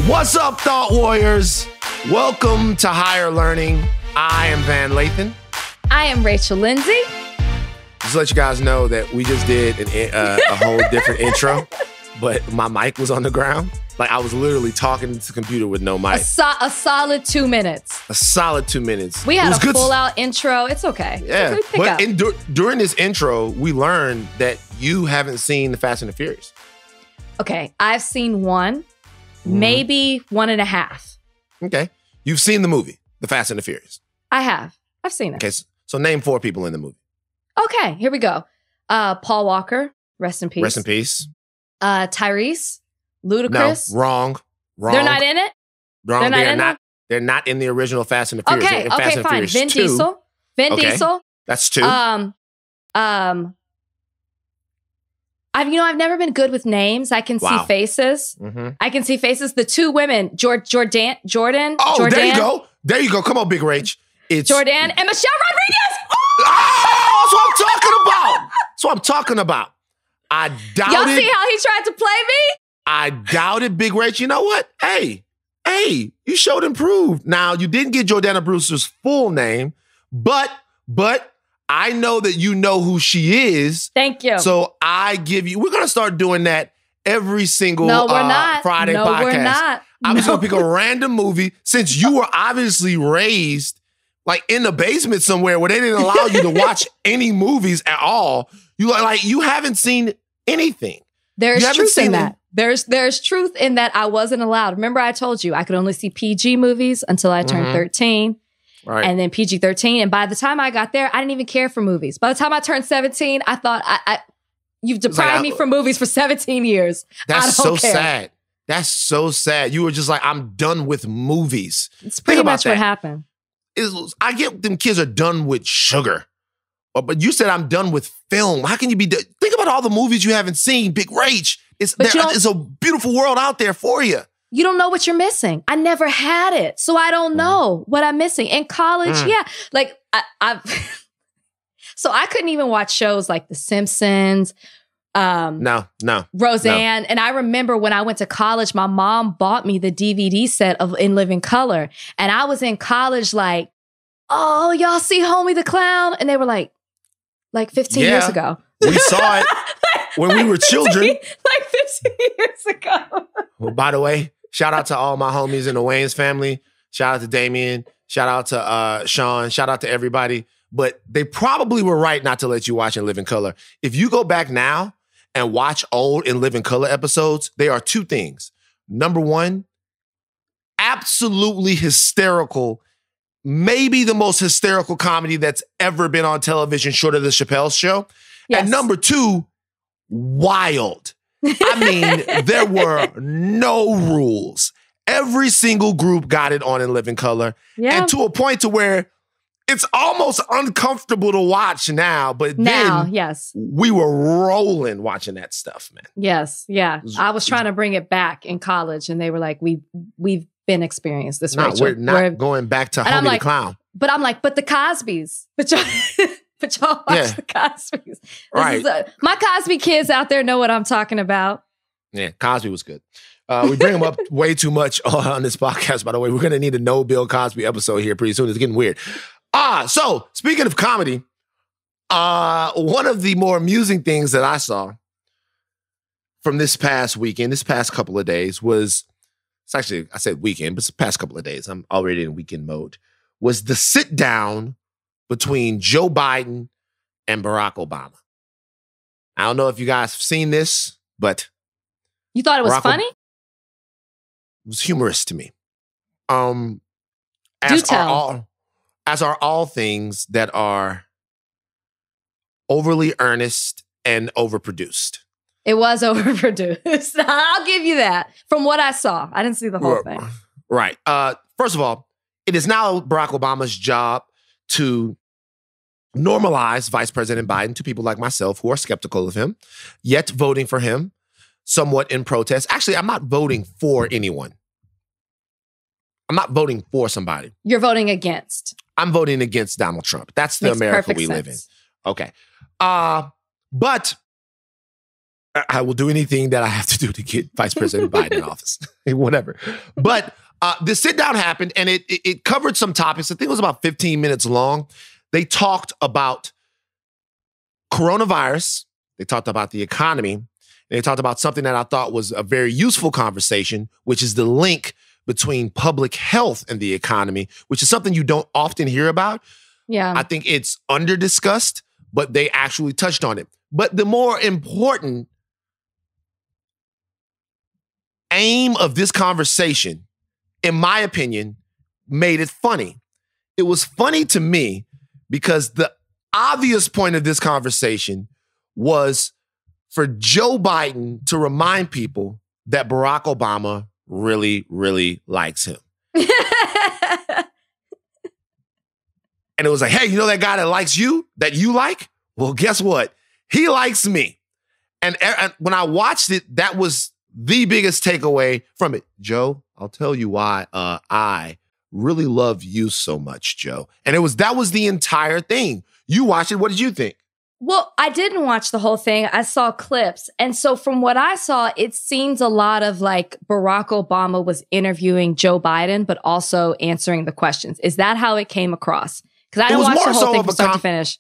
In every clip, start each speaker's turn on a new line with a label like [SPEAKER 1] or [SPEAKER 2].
[SPEAKER 1] What's up, Thought Warriors? Welcome to Higher Learning. I am Van Lathan.
[SPEAKER 2] I am Rachel Lindsay.
[SPEAKER 1] Just to let you guys know that we just did a whole different intro, but my mic was on the ground. Like, I was literally talking to the computer with no mic.
[SPEAKER 2] A solid 2 minutes.
[SPEAKER 1] A solid 2 minutes.
[SPEAKER 2] We had a full-out intro. It's okay.
[SPEAKER 1] Yeah, but during this intro, we learned that you haven't seen The Fast and the Furious.
[SPEAKER 2] Okay, I've seen one, maybe 1.5.
[SPEAKER 1] Okay. You've seen the movie, The Fast and the Furious.
[SPEAKER 2] I have. I've seen it.
[SPEAKER 1] Okay, so name 4 people in the movie.
[SPEAKER 2] Okay, here we go. Paul Walker, rest in peace.
[SPEAKER 1] Rest in peace.
[SPEAKER 2] Tyrese, Ludacris.
[SPEAKER 1] No, wrong.
[SPEAKER 2] They're not in it?
[SPEAKER 1] Wrong. They're not in the original Fast and the Furious.
[SPEAKER 2] Okay,
[SPEAKER 1] Fast and
[SPEAKER 2] fine.
[SPEAKER 1] Furious
[SPEAKER 2] Vin
[SPEAKER 1] 2.
[SPEAKER 2] Diesel. Diesel.
[SPEAKER 1] That's 2.
[SPEAKER 2] I've never been good with names. I can see faces. Mm-hmm. I can see faces. The 2 women, Jordan.
[SPEAKER 1] Oh, Jordan. There you go. There you go. Come on, Big Rach. It's
[SPEAKER 2] Jordan and Michelle Rodriguez.
[SPEAKER 1] Oh, that's what I'm talking about. That's what I'm talking about. I doubt
[SPEAKER 2] Y'all
[SPEAKER 1] it.
[SPEAKER 2] see how he tried to play me?
[SPEAKER 1] I doubt it, Big Rach. You know what? Hey, you showed improved. Now, you didn't get Jordana Brewster's full name, but I know that you know who she is.
[SPEAKER 2] Thank you.
[SPEAKER 1] So we're going to start doing that every single Friday podcast.
[SPEAKER 2] No, we're not.
[SPEAKER 1] I'm just going to pick a random movie since you were obviously raised like in the basement somewhere where they didn't allow you to watch any movies at all. You haven't seen anything.
[SPEAKER 2] There's truth in that. There's truth in that I wasn't allowed. Remember I told you I could only see PG movies until I turned 13. Right. And then PG-13. And by the time I got there, I didn't even care for movies. By the time I turned 17, I thought, you've deprived me from movies for 17 years.
[SPEAKER 1] That's so sad. That's so sad. You were just like, I'm done with movies.
[SPEAKER 2] It's pretty much what happened.
[SPEAKER 1] I get them kids are done with sugar. But you said I'm done with film. How can you be done? Think about all the movies you haven't seen, Big Rach. It's a beautiful world out there for you.
[SPEAKER 2] You don't know what you're missing. I never had it. So I don't know what I'm missing. In college, like I've so I couldn't even watch shows like The Simpsons.
[SPEAKER 1] No.
[SPEAKER 2] Roseanne.
[SPEAKER 1] No.
[SPEAKER 2] And I remember when I went to college, my mom bought me the DVD set of In Living Color. And I was in college like, oh, y'all see Homie the Clown? And they were like 15 years ago.
[SPEAKER 1] We saw it when we were children.
[SPEAKER 2] Like 15 years ago.
[SPEAKER 1] Well, by the way, shout out to all my homies in the Wayans family. Shout out to Damien. Shout out to Sean. Shout out to everybody. But they probably were right not to let you watch In Living Color. If you go back now and watch old In Living Color episodes, they are 2 things. Number 1, absolutely hysterical. Maybe the most hysterical comedy that's ever been on television, short of the Chappelle Show. Yes. And number 2, wild. I mean, there were no rules. Every single group got it on In Living Color. Yeah. And to a point to where it's almost uncomfortable to watch now. But then we were rolling watching that stuff, man.
[SPEAKER 2] Yes, yeah. I was trying to bring it back in college and they were like, we've been experienced this, Rachel.
[SPEAKER 1] We're not going back to Homie the Clown.
[SPEAKER 2] But I'm like, but the Cosbys. But y'all watch the Cosbys.
[SPEAKER 1] Right.
[SPEAKER 2] My Cosby kids out there know what I'm talking about.
[SPEAKER 1] Yeah, Cosby was good. We bring him up way too much on this podcast, by the way. We're going to need a no Bill Cosby episode here pretty soon. It's getting weird. So speaking of comedy, one of the more amusing things that I saw from this past weekend, this past couple of days was, it's actually, I said weekend, but it's the past couple of days. I'm already in weekend mode. Was the sit down between Joe Biden and Barack Obama. I don't know if you guys have seen this, but
[SPEAKER 2] you thought it was funny?
[SPEAKER 1] It was humorous to me. As are all things that are overly earnest and overproduced.
[SPEAKER 2] It was overproduced. I'll give you that. From what I saw, I didn't see the whole thing.
[SPEAKER 1] Right. First of all, it is now Barack Obama's job to normalize Vice President Biden to people like myself who are skeptical of him, yet voting for him somewhat in protest. Actually, I'm not voting for anyone. I'm not voting for somebody.
[SPEAKER 2] You're voting against.
[SPEAKER 1] I'm voting against Donald Trump. That's the America we live in. Okay. But I will do anything that I have to do to get Vice President Biden in office. Whatever. But the sit down happened and it covered some topics. I think it was about 15 minutes long. They talked about coronavirus. They talked about the economy. They talked about something that I thought was a very useful conversation, which is the link between public health and the economy, which is something you don't often hear about.
[SPEAKER 2] Yeah.
[SPEAKER 1] I think it's under-discussed, but they actually touched on it. But the more important aim of this conversation, in my opinion, made it funny. It was funny to me because the obvious point of this conversation was for Joe Biden to remind people that Barack Obama really, really likes him. And it was like, hey, you know that guy that likes you, that you like? Well, guess what? He likes me. And when I watched it, that was the biggest takeaway from it. Joe, I'll tell you why I really love you so much, Joe. And that was the entire thing. You watched it. What did you think?
[SPEAKER 2] Well, I didn't watch the whole thing. I saw clips. And so from what I saw, it seems a lot of like Barack Obama was interviewing Joe Biden, but also answering the questions. Is that how it came across? Because I didn't watch the whole thing from start to finish.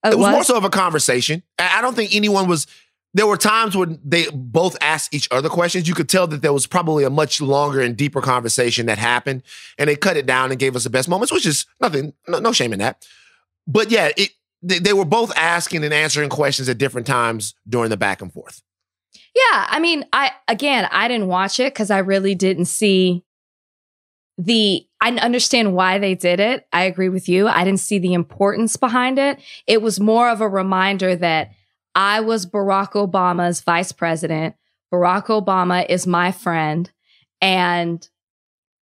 [SPEAKER 1] It was more so of a conversation. I don't think anyone was... There were times when they both asked each other questions. You could tell that there was probably a much longer and deeper conversation that happened, and they cut it down and gave us the best moments, which is nothing, no shame in that. But yeah, they were both asking and answering questions at different times during the back and forth.
[SPEAKER 2] Yeah, I mean, I didn't watch it because I really didn't see I understand why they did it. I agree with you. I didn't see the importance behind it. It was more of a reminder that I was Barack Obama's vice president. Barack Obama is my friend. And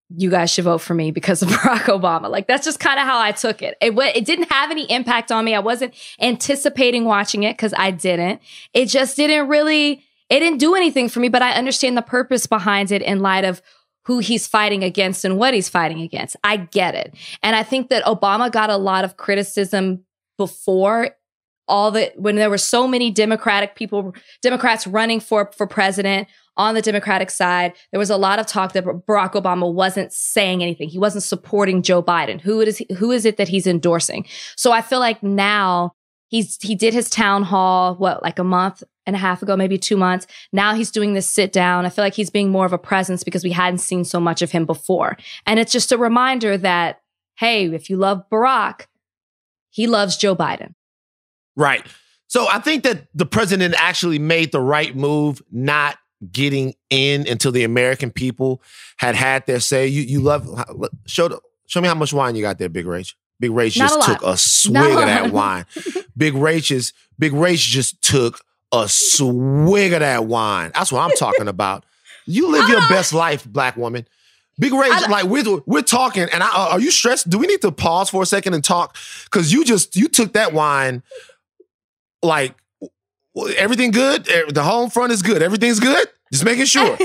[SPEAKER 2] you guys should vote for me because of Barack Obama. Like, that's just kind of how I took it. It didn't have any impact on me. I wasn't anticipating watching it because I didn't. It just didn't do anything for me. But I understand the purpose behind it in light of who he's fighting against and what he's fighting against. I get it. And I think that Obama got a lot of criticism before when there were so many Democrats running for president on the Democratic side. There was a lot of talk that Barack Obama wasn't saying anything. He wasn't supporting Joe Biden. Who is it that he's endorsing? So I feel like now he did his town hall, like a month and a half ago, maybe 2 months. Now he's doing this sit down. I feel like he's being more of a presence because we hadn't seen so much of him before. And it's just a reminder that, hey, if you love Barack, he loves Joe Biden.
[SPEAKER 1] Right. So I think that the president actually made the right move, not getting in until the American people had their say. You love, show me how much wine you got there, Big Rach. Big Rach just took a swig of that wine. Big Rach just took a swig of that wine. That's what I'm talking about. You live your best life, black woman. Big Rach, like we're talking, and are you stressed? Do we need to pause for a second and talk? Because you took that wine. Like, everything good? The home front is good. Everything's good? Just making sure.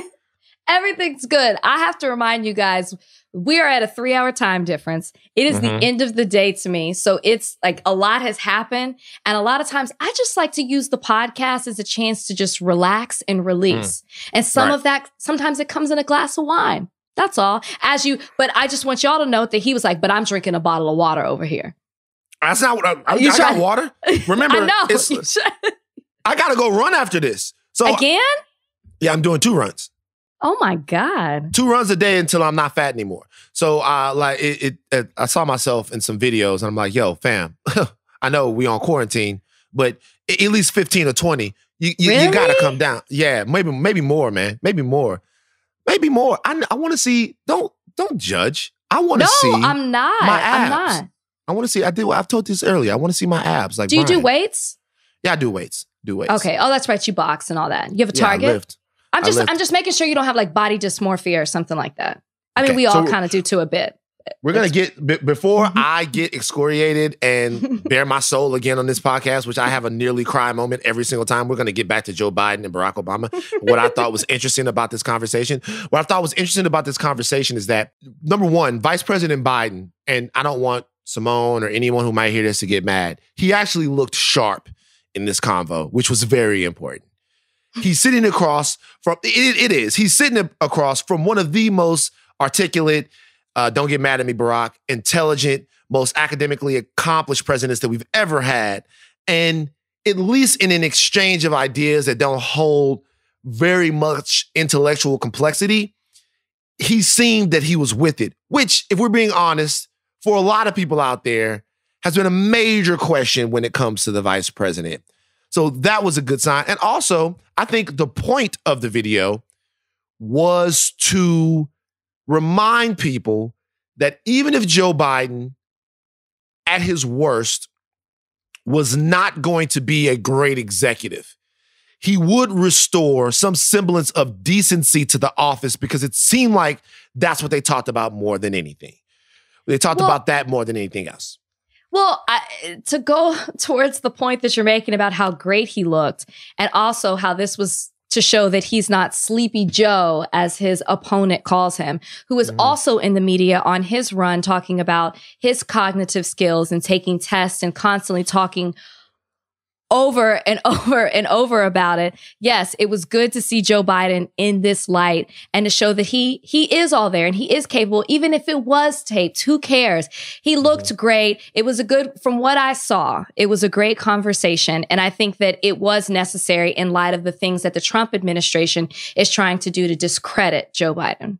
[SPEAKER 2] Everything's good. I have to remind you guys, we are at a 3-hour time difference. It is the end of the day to me. So it's like a lot has happened. And a lot of times I just like to use the podcast as a chance to just relax and release. And some of that, sometimes it comes in a glass of wine. That's all. But I just want y'all to note that he was like, but I'm drinking a bottle of water over here.
[SPEAKER 1] That's not what I got water. Remember,
[SPEAKER 2] I know.
[SPEAKER 1] I got to go run after this. So
[SPEAKER 2] again?
[SPEAKER 1] Yeah, I'm doing 2 runs.
[SPEAKER 2] Oh my God.
[SPEAKER 1] 2 runs a day until I'm not fat anymore. So I saw myself in some videos and I'm like, yo, fam, I know we on quarantine, but at least 15 or 20, you got to come down. Yeah, maybe more, man. Maybe more. I want to see, don't judge. I want to see.
[SPEAKER 2] No, I'm not.
[SPEAKER 1] My abs.
[SPEAKER 2] I'm not.
[SPEAKER 1] I want to see, I've told this earlier. I want to see my abs. Like,
[SPEAKER 2] do you do weights?
[SPEAKER 1] Yeah, I do weights.
[SPEAKER 2] Okay. Oh, that's right. You box and all that. You have a target?
[SPEAKER 1] I lift.
[SPEAKER 2] I'm just making sure you don't have like body dysmorphia or something like that. I mean, we all kind of do to a bit.
[SPEAKER 1] We're going to get, before I get excoriated and bare my soul again on this podcast, which I have a nearly cry moment every single time, we're going to get back to Joe Biden and Barack Obama. What I thought was interesting about this conversation is that, number one, Vice President Biden, and I don't want Simone or anyone who might hear this to get mad, he actually looked sharp in this convo, which was very important. He's sitting across from, he's sitting across from one of the most articulate, don't get mad at me, Barack, intelligent, most academically accomplished presidents that we've ever had. And at least in an exchange of ideas that don't hold very much intellectual complexity, he seemed that he was with it, which, if we're being honest, for a lot of people out there, has been a major question when it comes to the vice president. So that was a good sign. And also, I think the point of the video was to remind people that even if Joe Biden, at his worst, was not going to be a great executive, he would restore some semblance of decency to the office, because it seemed like that's what they talked about more than anything. They talked about that more than anything else.
[SPEAKER 2] Well, to go towards the point that you're making about how great he looked, and also how this was to show that he's not Sleepy Joe, as his opponent calls him, who was also in the media on his run talking about his cognitive skills and taking tests and constantly talking over and over and over about it. Yes, it was good to see Joe Biden in this light and to show that he is all there and he is capable, even if it was taped. Who cares? He looked great. It was from what I saw, it was a great conversation. And I think that it was necessary in light of the things that the Trump administration is trying to do to discredit Joe Biden.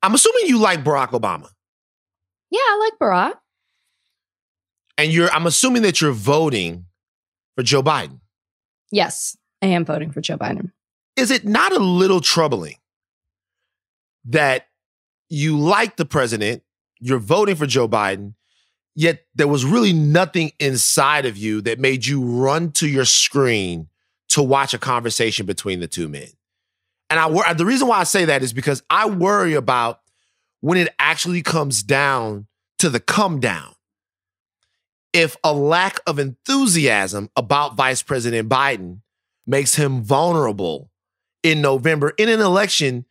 [SPEAKER 1] I'm assuming you like Barack Obama.
[SPEAKER 2] Yeah, I like Barack.
[SPEAKER 1] And I'm assuming that you're voting for Joe Biden.
[SPEAKER 2] Yes, I am voting for Joe Biden.
[SPEAKER 1] Is it not a little troubling that you like the president, you're voting for Joe Biden, yet there was really nothing inside of you that made you run to your screen to watch a conversation between the two men? And the reason why I say that is because I worry about when it actually comes down to the come down. If a lack of enthusiasm about Vice President Biden makes him vulnerable in November in an election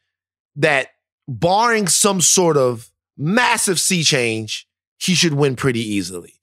[SPEAKER 1] that, barring some sort of massive sea change, he should win pretty easily.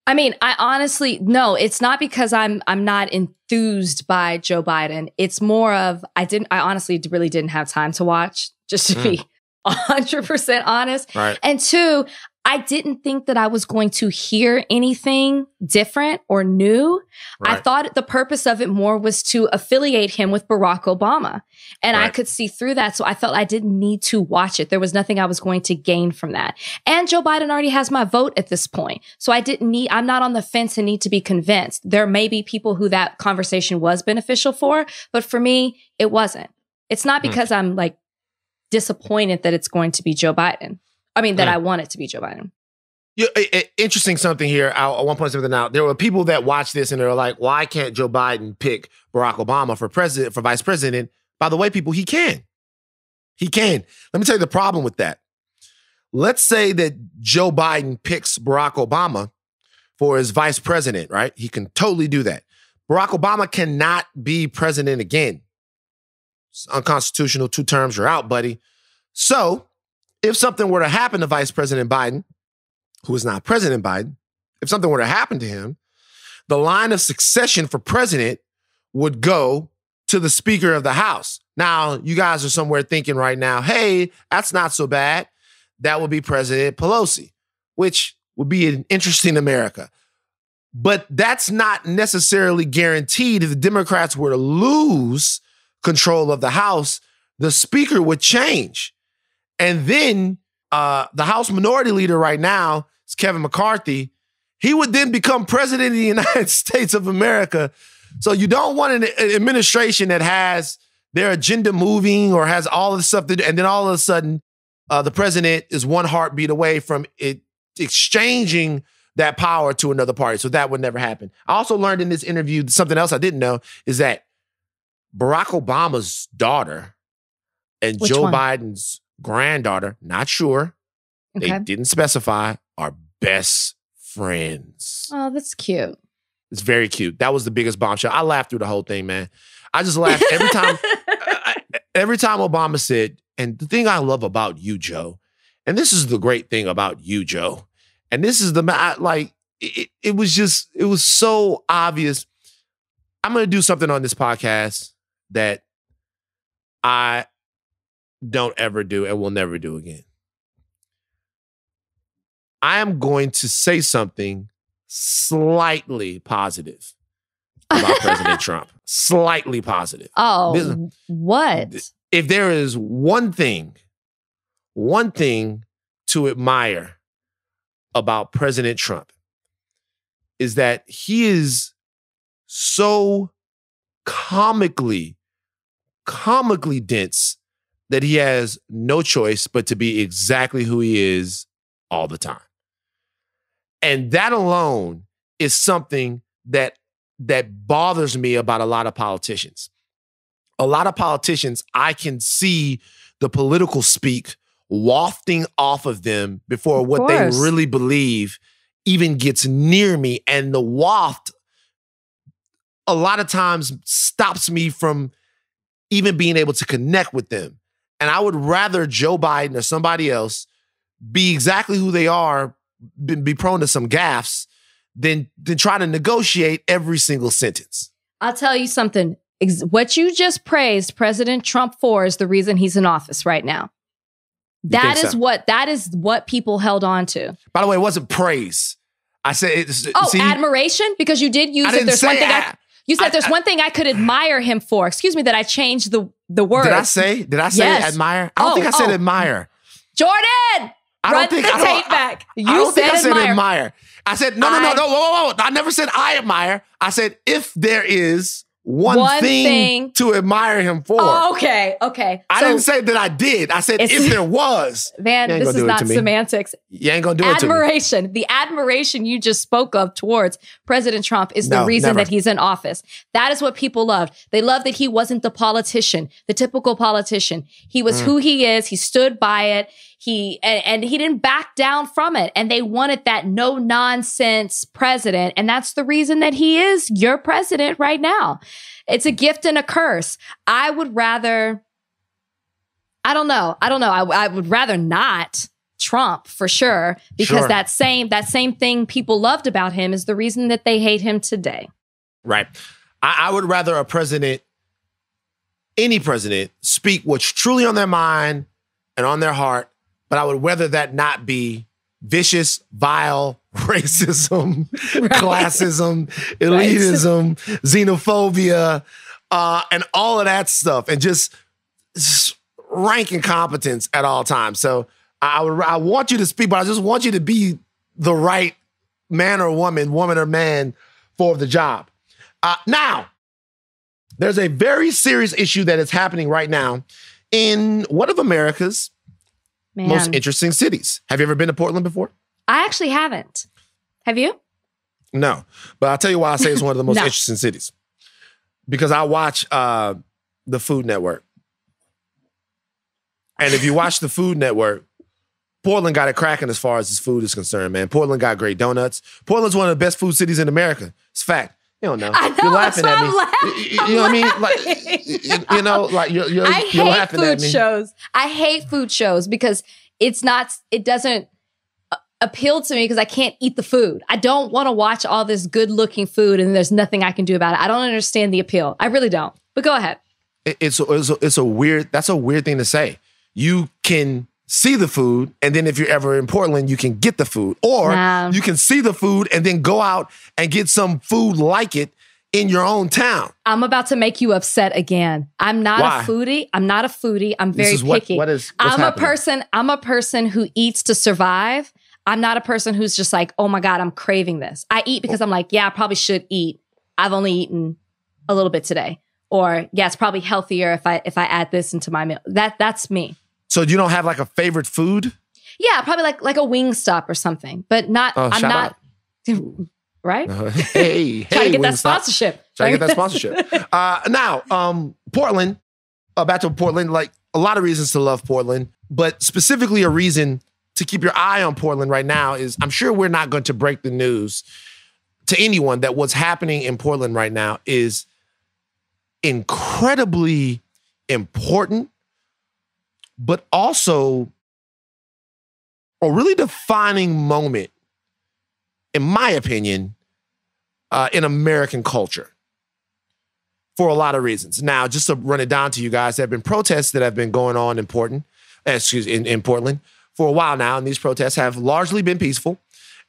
[SPEAKER 2] I mean, I honestly, no, it's not because I'm not enthused by Joe Biden. It's more of, I honestly really didn't have time to watch, just to be 100% honest.
[SPEAKER 1] Right.
[SPEAKER 2] And two, I didn't think that I was going to hear anything different or new. Right. I thought the purpose of it more was to affiliate him with Barack Obama. And I could see through that. So I felt I didn't need to watch it. There was nothing I was going to gain from that. And Joe Biden already has my vote at this point. So I'm not on the fence and need to be convinced. There may be people who that conversation was beneficial for, but for me, it wasn't. It's not because I'm like disappointed that it's going to be Joe Biden. I mean, that I want it to be Joe Biden.
[SPEAKER 1] Yeah, interesting something here. I want to point something out. There were people that watch this and they're like, why can't Joe Biden pick Barack Obama for vice president? By the way, people, he can. He can. Let me tell you the problem with that. Let's say that Joe Biden picks Barack Obama for his vice president, right? He can totally do that. Barack Obama cannot be president again. It's unconstitutional. 2 terms, you're out, buddy. So if something were to happen to Vice President Biden, who is not President Biden, if something were to happen to him, the line of succession for president would go to the Speaker of the House. Now, you guys are somewhere thinking right now, hey, that's not so bad. That would be President Pelosi, which would be an interesting America. But that's not necessarily guaranteed. If the Democrats were to lose control of the House, the Speaker would change. And then the House Minority Leader right now is Kevin McCarthy. He would then become president of the United States of America. So you don't want an administration that has their agenda moving or has all of this stuff, and then all of a sudden the president is one heartbeat away from it exchanging that power to another party. So that would never happen. I also learned in this interview something else I didn't know is that Barack Obama's daughter and Joe Biden's granddaughter, not sure, they didn't specify, are best friends.
[SPEAKER 2] Oh, that's cute.
[SPEAKER 1] It's very cute. That was the biggest bombshell. I laughed through the whole thing, man. I just laughed every time. Every time Obama said, and the thing I love about you, Joe, and this is the great thing about you, Joe, and this is it was so obvious. I'm going to do something on this podcast that I don't ever do and will never do again. I am going to say something slightly positive about President Trump. Slightly positive.
[SPEAKER 2] Oh, what?
[SPEAKER 1] If there is one thing to admire about President Trump, is that he is so comically dense that he has no choice but to be exactly who he is all the time. And that alone is something that bothers me about a lot of politicians. A lot of politicians, I can see the political speak wafting off of them before what they really believe even gets near me. And the waft a lot of times stops me from even being able to connect with them. And I would rather Joe Biden or somebody else be exactly who they are, be prone to some gaffes, than try to negotiate every single sentence.
[SPEAKER 2] I'll tell you something. What you just praised President Trump for is the reason he's in office right now. That is what people held on to.
[SPEAKER 1] By the way, it wasn't praise. I said,
[SPEAKER 2] admiration, because you did use it. There's one thing you said there's one thing I could admire him for. Excuse me that I changed the word.
[SPEAKER 1] Did I say yes. Admire? I don't think I said admire.
[SPEAKER 2] Jordan, run the tape back. I don't think I said admire.
[SPEAKER 1] I said no. Whoa. I never said I admire. I said if there is one thing to admire him for.
[SPEAKER 2] Oh, okay.
[SPEAKER 1] I didn't say that I did. I said if there was.
[SPEAKER 2] Man, this is not semantics.
[SPEAKER 1] You ain't gonna do it to me.
[SPEAKER 2] Admiration. The admiration you just spoke of towards President Trump is the reason that he's in office. That is what people loved. They loved that he wasn't the politician, the typical politician. He was who he is. He stood by it. And he didn't back down from it. And they wanted that no nonsense president. And that's the reason that he is your president right now. It's a gift and a curse. I would rather, I don't know. I would rather not Trump for sure, because that same thing people loved about him is the reason that they hate him today.
[SPEAKER 1] Right. I would rather any president, speak what's truly on their mind and on their heart. But I would rather that not be vicious, vile racism, classism, elitism, xenophobia, and all of that stuff, and just rank incompetence at all times. So I want you to speak, but I just want you to be the right man or woman or man for the job. Now, there's a very serious issue that is happening right now in one of America's most interesting cities. Have you ever been to Portland before?
[SPEAKER 2] I actually haven't. Have you?
[SPEAKER 1] No. But I'll tell you why I say it's one of the most interesting cities. Because I watch the Food Network. And if you watch the Food Network, Portland got it cracking as far as its food is concerned, man. Portland got great donuts. Portland's one of the best food cities in America. It's a fact. You don't know.
[SPEAKER 2] I know.
[SPEAKER 1] You're laughing at me. You know what I mean? Like, you know, like you're laughing at me.
[SPEAKER 2] I hate food shows because it doesn't appeal to me because I can't eat the food. I don't want to watch all this good looking food and there's nothing I can do about it. I don't understand the appeal. I really don't. But go ahead.
[SPEAKER 1] That's a weird thing to say. You can see the food, and then if you're ever in Portland, you can get the food. Or you can see the food and then go out and get some food like it in your own town.
[SPEAKER 2] I'm about to make you upset again. I'm not a foodie. I'm very picky. I'm a person who eats to survive. I'm not a person who's just like, oh my God, I'm craving this. I eat because I'm like, yeah, I probably should eat. I've only eaten a little bit today. Or yeah, it's probably healthier if I add this into my meal. That's me.
[SPEAKER 1] So you don't have like a favorite food?
[SPEAKER 2] Yeah, probably like a Wingstop or something, but not. I'm not. Right?
[SPEAKER 1] Hey,
[SPEAKER 2] try to get that sponsorship.
[SPEAKER 1] Try to get that sponsorship. Now, Portland. Back to Portland. Like a lot of reasons to love Portland, but specifically a reason to keep your eye on Portland right now is I'm sure we're not going to break the news to anyone that what's happening in Portland right now is incredibly important, but also a really defining moment, in my opinion, in American culture. for a lot of reasons. Now, just to run it down to you guys, there have been protests that have been going on in Portland for a while now, and these protests have largely been peaceful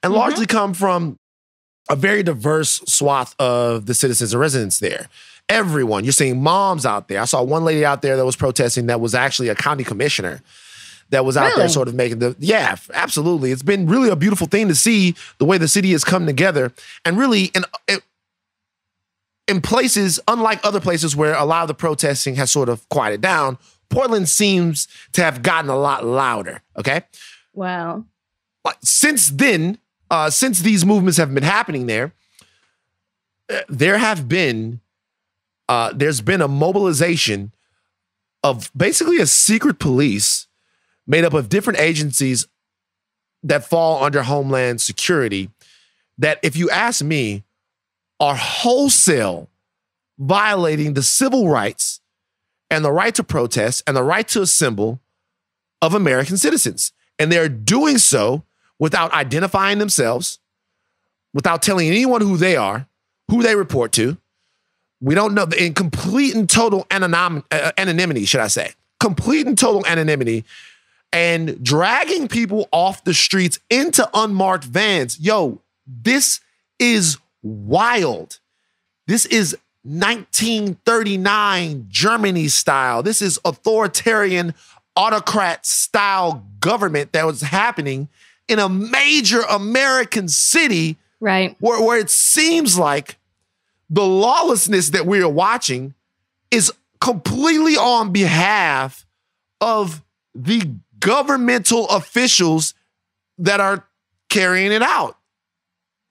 [SPEAKER 1] and largely come from a very diverse swath of the citizens and residents there. Everyone. You're seeing moms out there. I saw one lady out there that was protesting that was actually a county commissioner that was out there sort of making yeah, absolutely. It's been really a beautiful thing to see the way the city has come together, and really in places, unlike other places where a lot of the protesting has sort of quieted down, Portland seems to have gotten a lot louder, okay?
[SPEAKER 2] Wow.
[SPEAKER 1] Since then, since these movements have been happening there's been a mobilization of basically a secret police made up of different agencies that fall under Homeland Security that, if you ask me, are wholesale violating the civil rights and the right to protest and the right to assemble of American citizens. And they're doing so without identifying themselves, without telling anyone who they are, who they report to. We don't know, in complete and total anonymity, should I say. Complete and total anonymity, and dragging people off the streets into unmarked vans. Yo, this is wild. This is 1939 Germany style. This is authoritarian autocrat style government that was happening in a major American city,
[SPEAKER 2] right?
[SPEAKER 1] Where it seems like the lawlessness that we are watching is completely on behalf of the governmental officials that are carrying it out.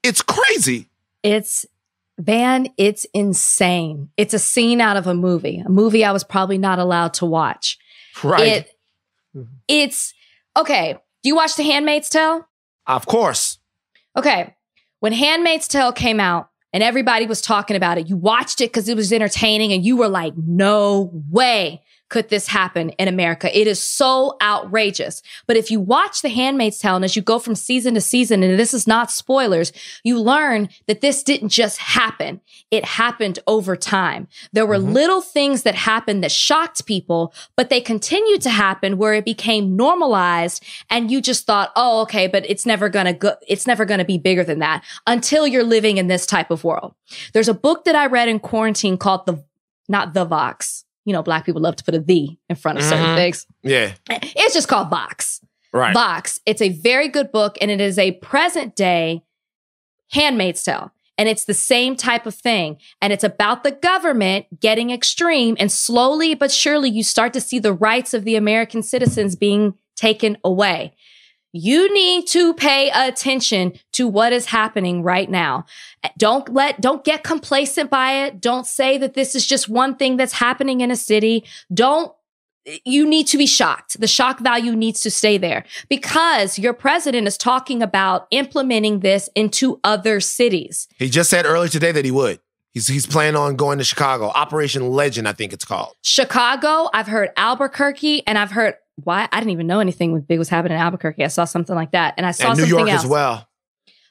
[SPEAKER 1] It's crazy.
[SPEAKER 2] It's insane. It's a scene out of a movie I was probably not allowed to watch.
[SPEAKER 1] Right.
[SPEAKER 2] It's okay. Do you watch The Handmaid's Tale?
[SPEAKER 1] Of course.
[SPEAKER 2] Okay. When Handmaid's Tale came out and everybody was talking about it, you watched it because it was entertaining and you were like, no way could this happen in America. It is so outrageous. But if you watch The Handmaid's Tale, and as you go from season to season, and this is not spoilers, you learn that this didn't just happen. It happened over time. There were little things that happened that shocked people, but they continued to happen where it became normalized. And you just thought, oh, okay, but it's never going to be bigger than that until you're living in this type of world. There's a book that I read in quarantine called not The Vox. You know, Black people love to put a "the" in front of certain things.
[SPEAKER 1] Yeah.
[SPEAKER 2] It's just called Vox.
[SPEAKER 1] Right.
[SPEAKER 2] Vox. It's a very good book, and it is a present day Handmaid's Tale. And it's the same type of thing. And it's about the government getting extreme, and slowly but surely you start to see the rights of the American citizens being taken away. You need to pay attention to what is happening right now. Don't get complacent by it. Don't say that this is just one thing that's happening in a city. You need to be shocked. The shock value needs to stay there because your president is talking about implementing this into other cities.
[SPEAKER 1] He just said earlier today that he would. He's planning on going to Chicago. Operation Legend, I think it's called.
[SPEAKER 2] Chicago, I've heard Albuquerque, and I've heard why I didn't even know anything big was happening in Albuquerque. I saw something like that. And I saw something else.
[SPEAKER 1] And New York as well.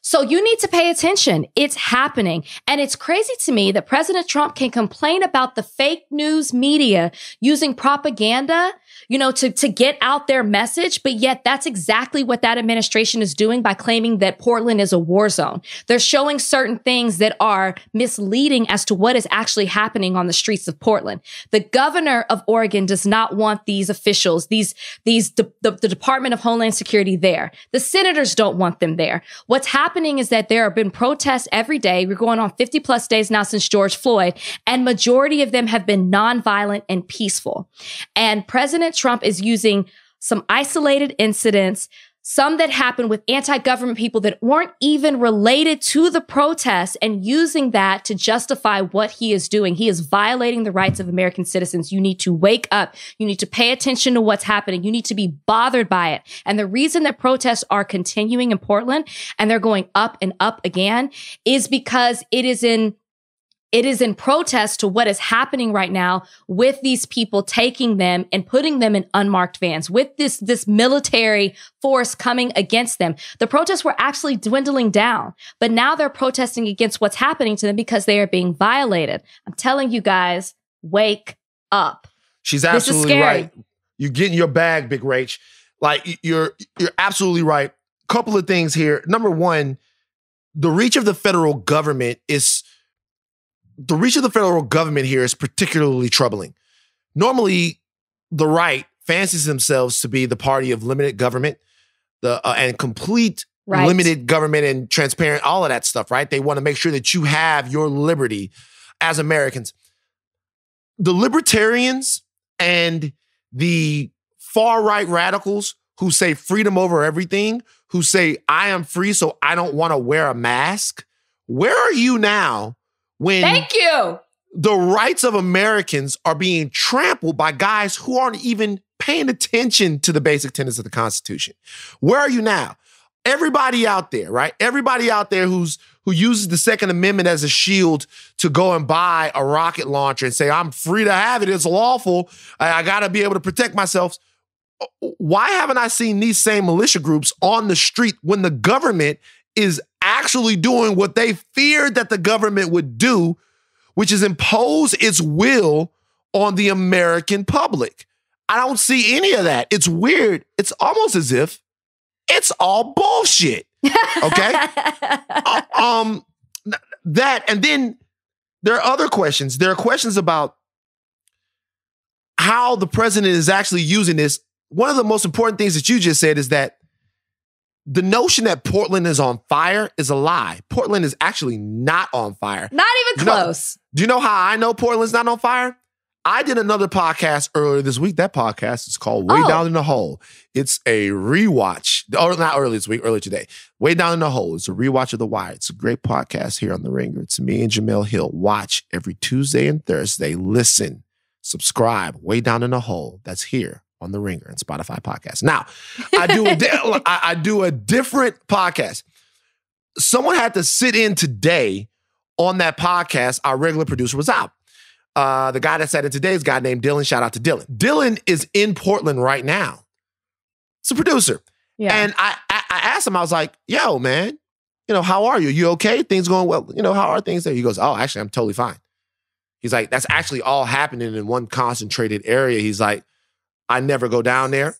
[SPEAKER 2] So you need to pay attention. It's happening. And it's crazy to me that President Trump can complain about the fake news media using propaganda, to get out their message. But yet that's exactly what that administration is doing by claiming that Portland is a war zone. They're showing certain things that are misleading as to what is actually happening on the streets of Portland. The governor of Oregon does not want these officials, the Department of Homeland Security there. The senators don't want them there. What's happening is that there have been protests every day. We're going on 50 plus days now since George Floyd, and majority of them have been nonviolent and peaceful. And President Trump is using some isolated incidents, some that happened with anti-government people that weren't even related to the protests, and using that to justify what he is doing. He is violating the rights of American citizens. You need to wake up. You need to pay attention to what's happening. You need to be bothered by it. And the reason that protests are continuing in Portland and they're going up and up again is because it is in It is in protest to what is happening right now with these people taking them and putting them in unmarked vans, with this military force coming against them. The protests were actually dwindling down, but now they're protesting against what's happening to them because they are being violated. I'm telling you guys, wake up.
[SPEAKER 1] She's absolutely right. You get in your bag, Big Rach. Like, you're absolutely right. Couple of things here. Number one, the reach of the federal government here is particularly troubling. Normally, the right fancies themselves to be the party of limited government, and complete limited government and transparent, all of that stuff, right? They want to make sure that you have your liberty as Americans. The libertarians and the far-right radicals who say freedom over everything, who say, I am free, so I don't want to wear a mask. Where are you now when
[SPEAKER 2] Thank you.
[SPEAKER 1] The rights of Americans are being trampled by guys who aren't even paying attention to the basic tenets of the Constitution? Where are you now? Everybody out there, right? Everybody out there who uses the Second Amendment as a shield to go and buy a rocket launcher and say, I'm free to have it, it's lawful, I got to be able to protect myself. Why haven't I seen these same militia groups on the street when the government is actually doing what they feared that the government would do, which is impose its will on the American public? I don't see any of that. It's weird. It's almost as if it's all bullshit. Okay? That, and then there are other questions. There are questions about how the president is actually using this. One of the most important things that you just said is that the notion that Portland is on fire is a lie. Portland is actually not on fire.
[SPEAKER 2] Not even close.
[SPEAKER 1] Do you know how I know Portland's not on fire? I did another podcast earlier this week. That podcast is called Way Down in the Hole. It's a rewatch. Or not earlier this week, earlier today. Way Down in the Hole. It's a rewatch of The Wire. It's a great podcast here on The Ringer. It's me and Jamel Hill. Watch every Tuesday and Thursday. Listen. Subscribe. Way Down in the Hole. That's here on The Ringer and Spotify podcast. Now, I do a different podcast. Someone had to sit in today on that podcast. Our regular producer was out. The guy that sat in today is a guy named Dylan. Shout out to Dylan. Dylan is in Portland right now. It's a producer. Yeah. And I asked him, I was like, yo, man, how are you? You okay? Things going well? How are things there? He goes, oh, actually, I'm totally fine. He's like, that's actually all happening in one concentrated area. He's like, I never go down there.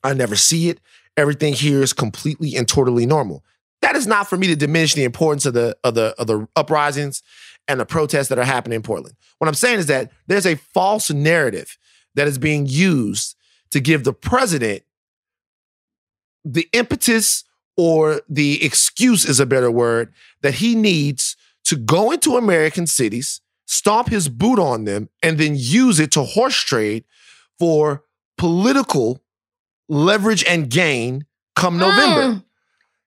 [SPEAKER 1] I never see it. Everything here is completely and totally normal. That is not for me to diminish the importance of the uprisings and the protests that are happening in Portland. What I'm saying is that there's a false narrative that is being used to give the president the impetus, or the excuse is a better word, that he needs to go into American cities, stomp his boot on them, and then use it to horse trade for political leverage and gain come November.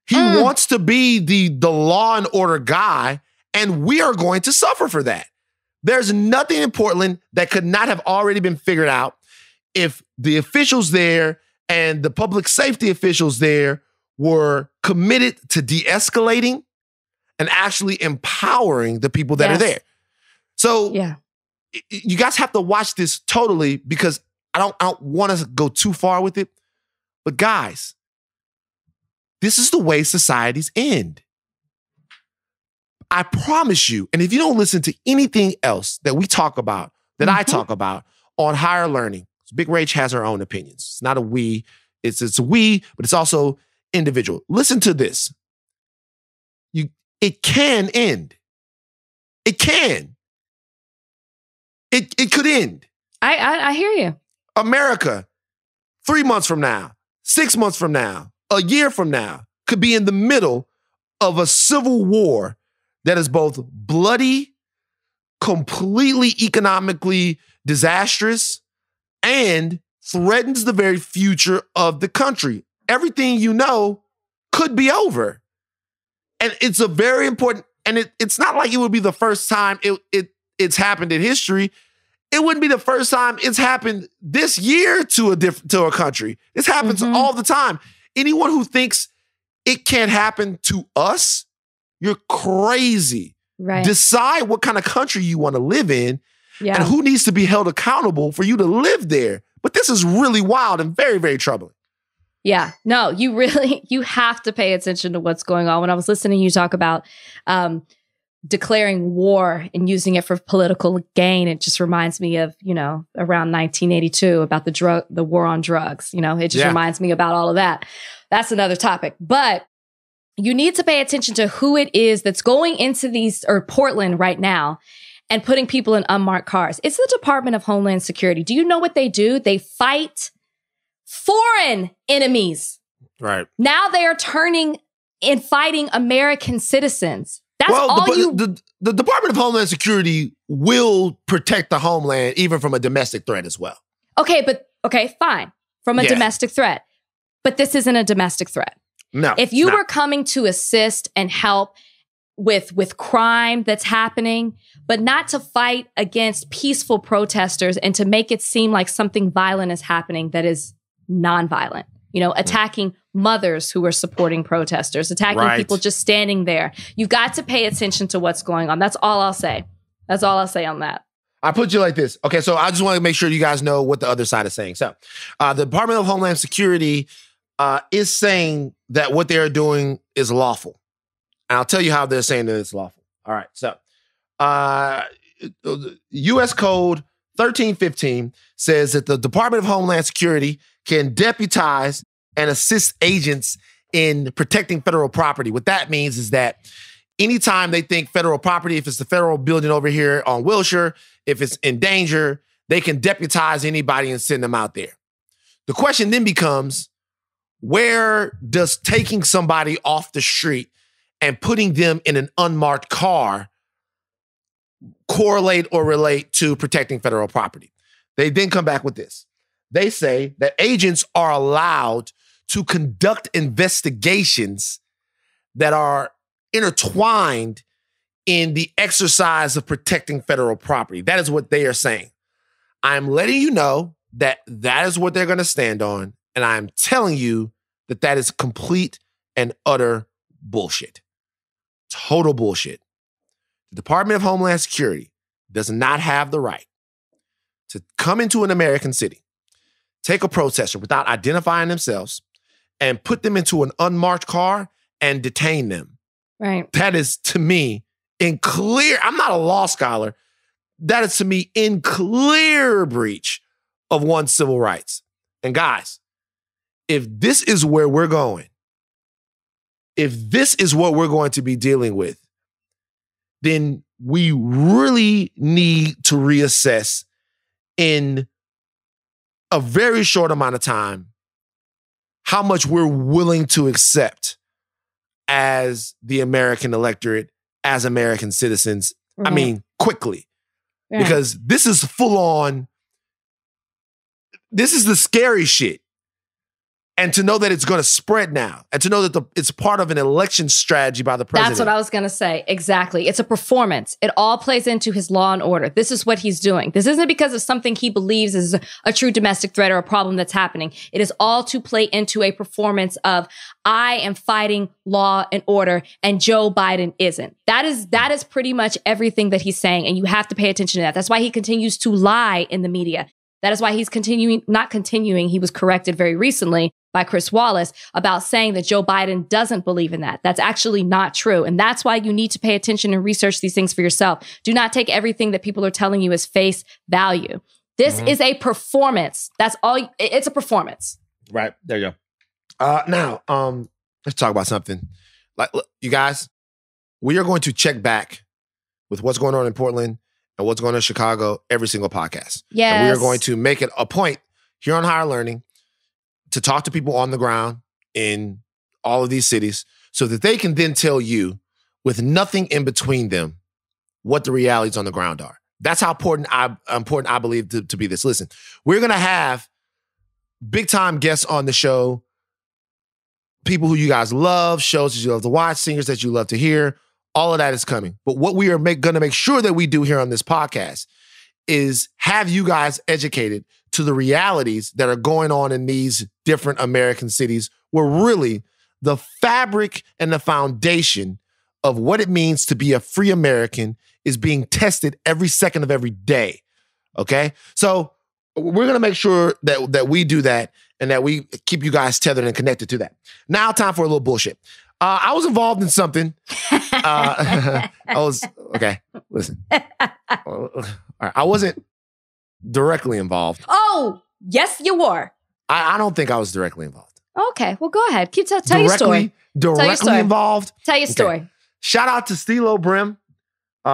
[SPEAKER 1] He wants to be the law and order guy, and we are going to suffer for that. There's nothing in Portland that could not have already been figured out if the officials there and the public safety officials there were committed to de-escalating and actually empowering the people that are there. So you guys have to watch this totally, because I don't want to go too far with it. But guys, this is the way societies end. I promise you, and if you don't listen to anything else that we talk about, that I talk about on higher learning, Big Rach has her own opinions. It's not a we, it's a we, but it's also individual. Listen to this. It can end. It can. It could end.
[SPEAKER 2] I hear you.
[SPEAKER 1] America, 3 months from now, 6 months from now, a year from now, could be in the middle of a civil war that is both bloody, completely economically disastrous, and threatens the very future of the country. Everything you know could be over. And it's a very important, and it's not like it would be the first time it's happened in history. It wouldn't be the first time it's happened this year to a country. This happens all the time. Anyone who thinks it can't happen to us, you're crazy. Decide what kind of country you want to live in and who needs to be held accountable for you to live there. But this is really wild and very, very troubling.
[SPEAKER 2] Yeah, no, you have to pay attention to what's going on. When I was listening to you talk about declaring war and using it for political gain, it just reminds me of, around 1982 about the war on drugs. It just reminds me about all of that. That's another topic. But you need to pay attention to who it is that's going into Portland right now and putting people in unmarked cars. It's the Department of Homeland Security. Do you know what they do? They fight foreign enemies.
[SPEAKER 1] Right.
[SPEAKER 2] Now they are turning and fighting American citizens. That's
[SPEAKER 1] the Department of Homeland Security will protect the homeland even from a domestic threat as well.
[SPEAKER 2] Okay, fine. From a domestic threat. But this isn't a domestic threat.
[SPEAKER 1] No.
[SPEAKER 2] If you were coming to assist and help with crime that's happening, but not to fight against peaceful protesters and to make it seem like something violent is happening that is nonviolent, attacking mothers who are supporting protesters, attacking people just standing there. You've got to pay attention to what's going on. That's all I'll say. That's all I'll say on that.
[SPEAKER 1] I put you like this. Okay, so I just want to make sure you guys know what the other side is saying. So the Department of Homeland Security is saying that what they're doing is lawful. And I'll tell you how they're saying that it's lawful. All right, so U.S. Code 1315 says that the Department of Homeland Security can deputize and assist agents in protecting federal property. What that means is that anytime they think federal property, if it's the federal building over here on Wilshire, if it's in danger, they can deputize anybody and send them out there. The question then becomes, where does taking somebody off the street and putting them in an unmarked car correlate or relate to protecting federal property? They then come back with this. They say that agents are allowed to conduct investigations that are intertwined in the exercise of protecting federal property. That is what they are saying. I'm letting you know that that is what they're going to stand on, and I'm telling you that that is complete and utter bullshit. Total bullshit. The Department of Homeland Security does not have the right to come into an American city, take a protester without identifying themselves, and put them into an unmarked car and detain them.
[SPEAKER 2] Right.
[SPEAKER 1] That is, to me, in clear, I'm not a law scholar, that is, to me, in clear breach of one's civil rights. And guys, if this is where we're going, if this is what we're going to be dealing with, then we really need to reassess in a very short amount of time how much we're willing to accept as the American electorate, as American citizens. I mean, quickly. Because this is full on, this is the scary shit. And to know that it's going to spread now, and to know that it's part of an election strategy by the president.
[SPEAKER 2] That's what I was going to say. Exactly. It's a performance. It all plays into his law and order. This is what he's doing. This isn't because of something he believes is a true domestic threat or a problem that's happening. It is all to play into a performance of, I am fighting law and order, and Joe Biden isn't. That is pretty much everything that he's saying, and you have to pay attention to that. That's why he continues to lie in the media. That is why he's not continuing. He was corrected very recently by Chris Wallace about saying that Joe Biden doesn't believe in that. That's actually not true. And that's why you need to pay attention and research these things for yourself. Do not take everything that people are telling you as face value. This is a performance. That's all. It's a performance.
[SPEAKER 1] Right. There you go. Now, let's talk about something. Like, look, you guys, we are going to check back with what's going on in Portland and what's going on in Chicago every single podcast.
[SPEAKER 2] Yes.
[SPEAKER 1] And we are going to make it a point here on Higher Learning to talk to people on the ground in all of these cities so that they can then tell you, with nothing in between them, what the realities on the ground are. That's how important I believe to be this. Listen, we're going to have big-time guests on the show, people who you guys love, shows that you love to watch, singers that you love to hear. All of that is coming. But what we are going to make sure that we do here on this podcast is have you guys educated to the realities that are going on in these different American cities, where really the fabric and the foundation of what it means to be a free American is being tested every second of every day. Okay? So we're going to make sure that we do that and that we keep you guys tethered and connected to that. Now, time for a little bullshit. I was involved in something. Okay, listen. All right, I wasn't directly involved.
[SPEAKER 2] Oh, yes, you were.
[SPEAKER 1] I don't think I was directly involved.
[SPEAKER 2] Okay, well, go ahead. Tell your story.
[SPEAKER 1] Directly involved.
[SPEAKER 2] Tell your story.
[SPEAKER 1] Okay. Shout out to Stilo Brim,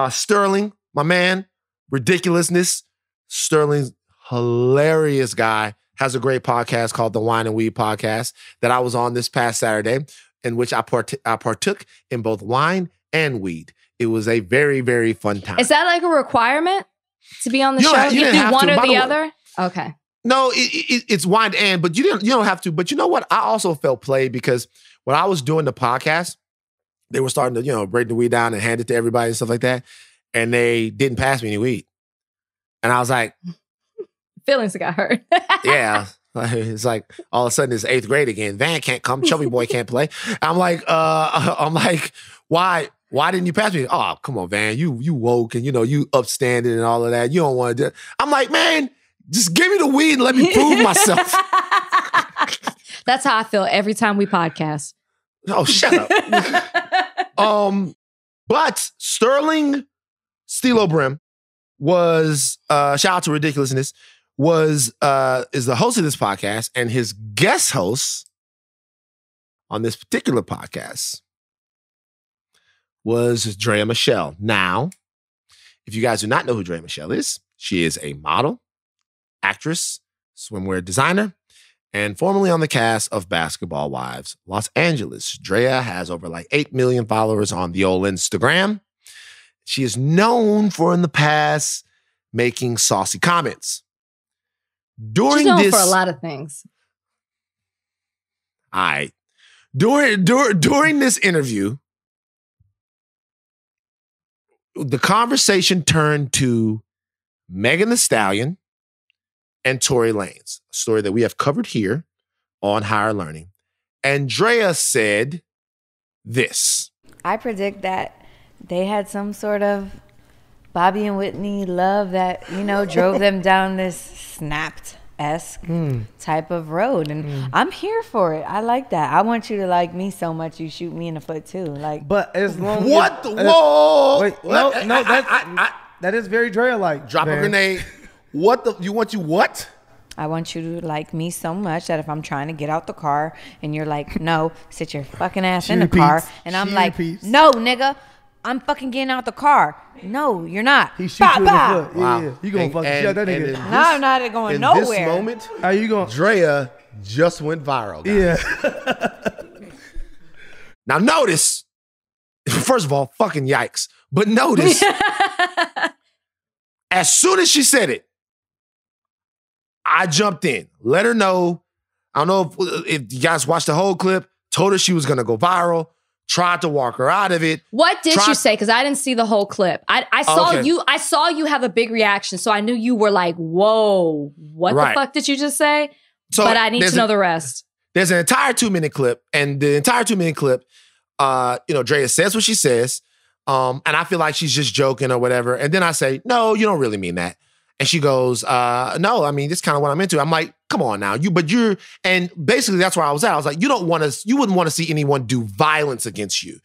[SPEAKER 1] Sterling, my man, Ridiculousness. Sterling's hilarious guy, has a great podcast called the Wine and Weed Podcast that I was on this past Saturday, in which I partook in both wine and weed. It was a very, very fun time.
[SPEAKER 2] Is that like a requirement to be on the show? You do one or the other? Okay.
[SPEAKER 1] No, it's wine and, but you don't have to. But you know what? I also felt played because when I was doing the podcast, they were starting to, break the weed down and hand it to everybody and stuff like that. And they didn't pass me any weed. And I was like,
[SPEAKER 2] feelings got hurt.
[SPEAKER 1] Yeah. It's like all of a sudden it's 8th grade again. Van can't come. Chubby boy can't play. I'm like, why didn't you pass me? Oh, come on, Van. You woke and you upstanding and all of that. You don't want to do it. I'm like, man, just give me the weed and let me prove myself.
[SPEAKER 2] That's how I feel every time we podcast.
[SPEAKER 1] Oh, shut up. But Sterling Stilo Brim was shout out to Ridiculousness. Is the host of this podcast, and his guest host on this particular podcast was Draya Michele. Now, if you guys do not know who Draya Michele is, she is a model, actress, swimwear designer, and formerly on the cast of Basketball Wives Los Angeles. Draya has over 8 million followers on the old Instagram. She is known for in the past making saucy comments.
[SPEAKER 2] She's known for a lot of things.
[SPEAKER 1] All right. During this interview, the conversation turned to Megan Thee Stallion and Tory Lanez, a story that we have covered here on Higher Learning. And Draya said this.
[SPEAKER 3] I predict that they had some sort of Bobby and Whitney love that, drove them down this Snapped-esque type of road. And I'm here for it. I like that. I want you to like me so much you shoot me in the foot too.
[SPEAKER 4] But as long
[SPEAKER 1] what?
[SPEAKER 4] as...
[SPEAKER 1] Whoa!
[SPEAKER 4] Wait, no, that is very Draya-like.
[SPEAKER 1] Drop a grenade. What?
[SPEAKER 3] I want you to like me so much that if I'm trying to get out the car and you're like, no, sit your fucking ass in the car. And I'm like, no, nigga. I'm fucking getting out the car. No, you're not.
[SPEAKER 4] He shoots you in the foot.
[SPEAKER 1] Wow.
[SPEAKER 4] Yeah. You gonna fucking shut that nigga.
[SPEAKER 3] No, I'm not going nowhere.
[SPEAKER 1] In this moment,
[SPEAKER 4] how you going?
[SPEAKER 1] Draya just went viral, guys.
[SPEAKER 4] Yeah.
[SPEAKER 1] Now notice, first of all, fucking yikes. But notice, as soon as she said it, I jumped in. Let her know. I don't know if you guys watched the whole clip. Told her she was gonna go viral. Tried to walk her out of it.
[SPEAKER 2] What did you say? Because I didn't see the whole clip. I saw you. I saw you have a big reaction, so I knew you were like, "Whoa, what the fuck did you just say?" So but I need to know the rest.
[SPEAKER 1] There's an entire 2-minute clip, and the entire 2-minute clip, Draya says what she says, and I feel like she's just joking or whatever. And then I say, "No, you don't really mean that." And she goes, no, I mean, this is kind of what I'm into. I'm like, come on now. And basically that's where I was at. I was like, you wouldn't want to see anyone do violence against you.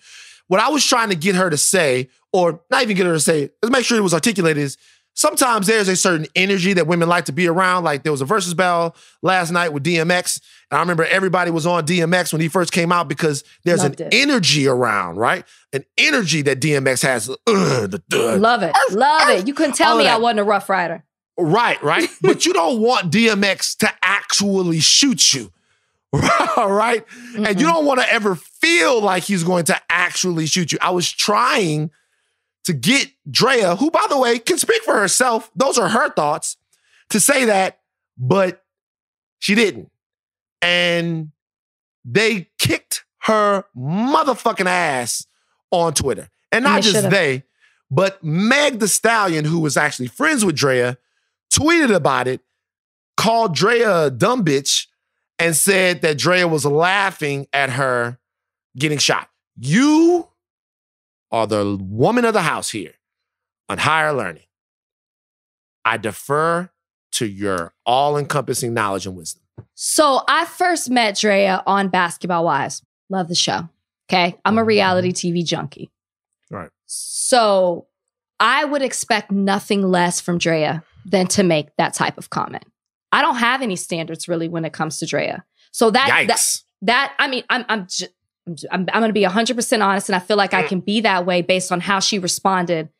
[SPEAKER 1] What I was trying to get her to say, or not even get her to say, let's make sure it was articulated, is sometimes there's a certain energy that women like to be around. Like there was a versus battle last night with DMX. And I remember everybody was on DMX when he first came out because there's energy around, right? An energy that DMX has.
[SPEAKER 2] Love it. You couldn't tell me I wasn't a Rough Rider.
[SPEAKER 1] Right. But you don't want DMX to actually shoot you, right? Mm-hmm. And you don't want to ever feel like he's going to actually shoot you. I was trying to get Draya, who, by the way, can speak for herself. Those are her thoughts, to say that, but she didn't. And they kicked her motherfucking ass on Twitter. And not just they, but Meg Thee Stallion, who was actually friends with Draya, tweeted about it, called Draya a dumb bitch, and said that Draya was laughing at her getting shot. You are the woman of the house here on higher learning. I defer to your all-encompassing knowledge and wisdom.
[SPEAKER 2] So I first met Draya on Basketball Wives. Love the show. Okay. I'm a reality TV junkie.
[SPEAKER 1] Right.
[SPEAKER 2] So I would expect nothing less from Draya than to make that type of comment. I don't have any standards really when it comes to Draya. So that I mean, I'm going to be 100% honest, and I feel like I can be that way based on how she responded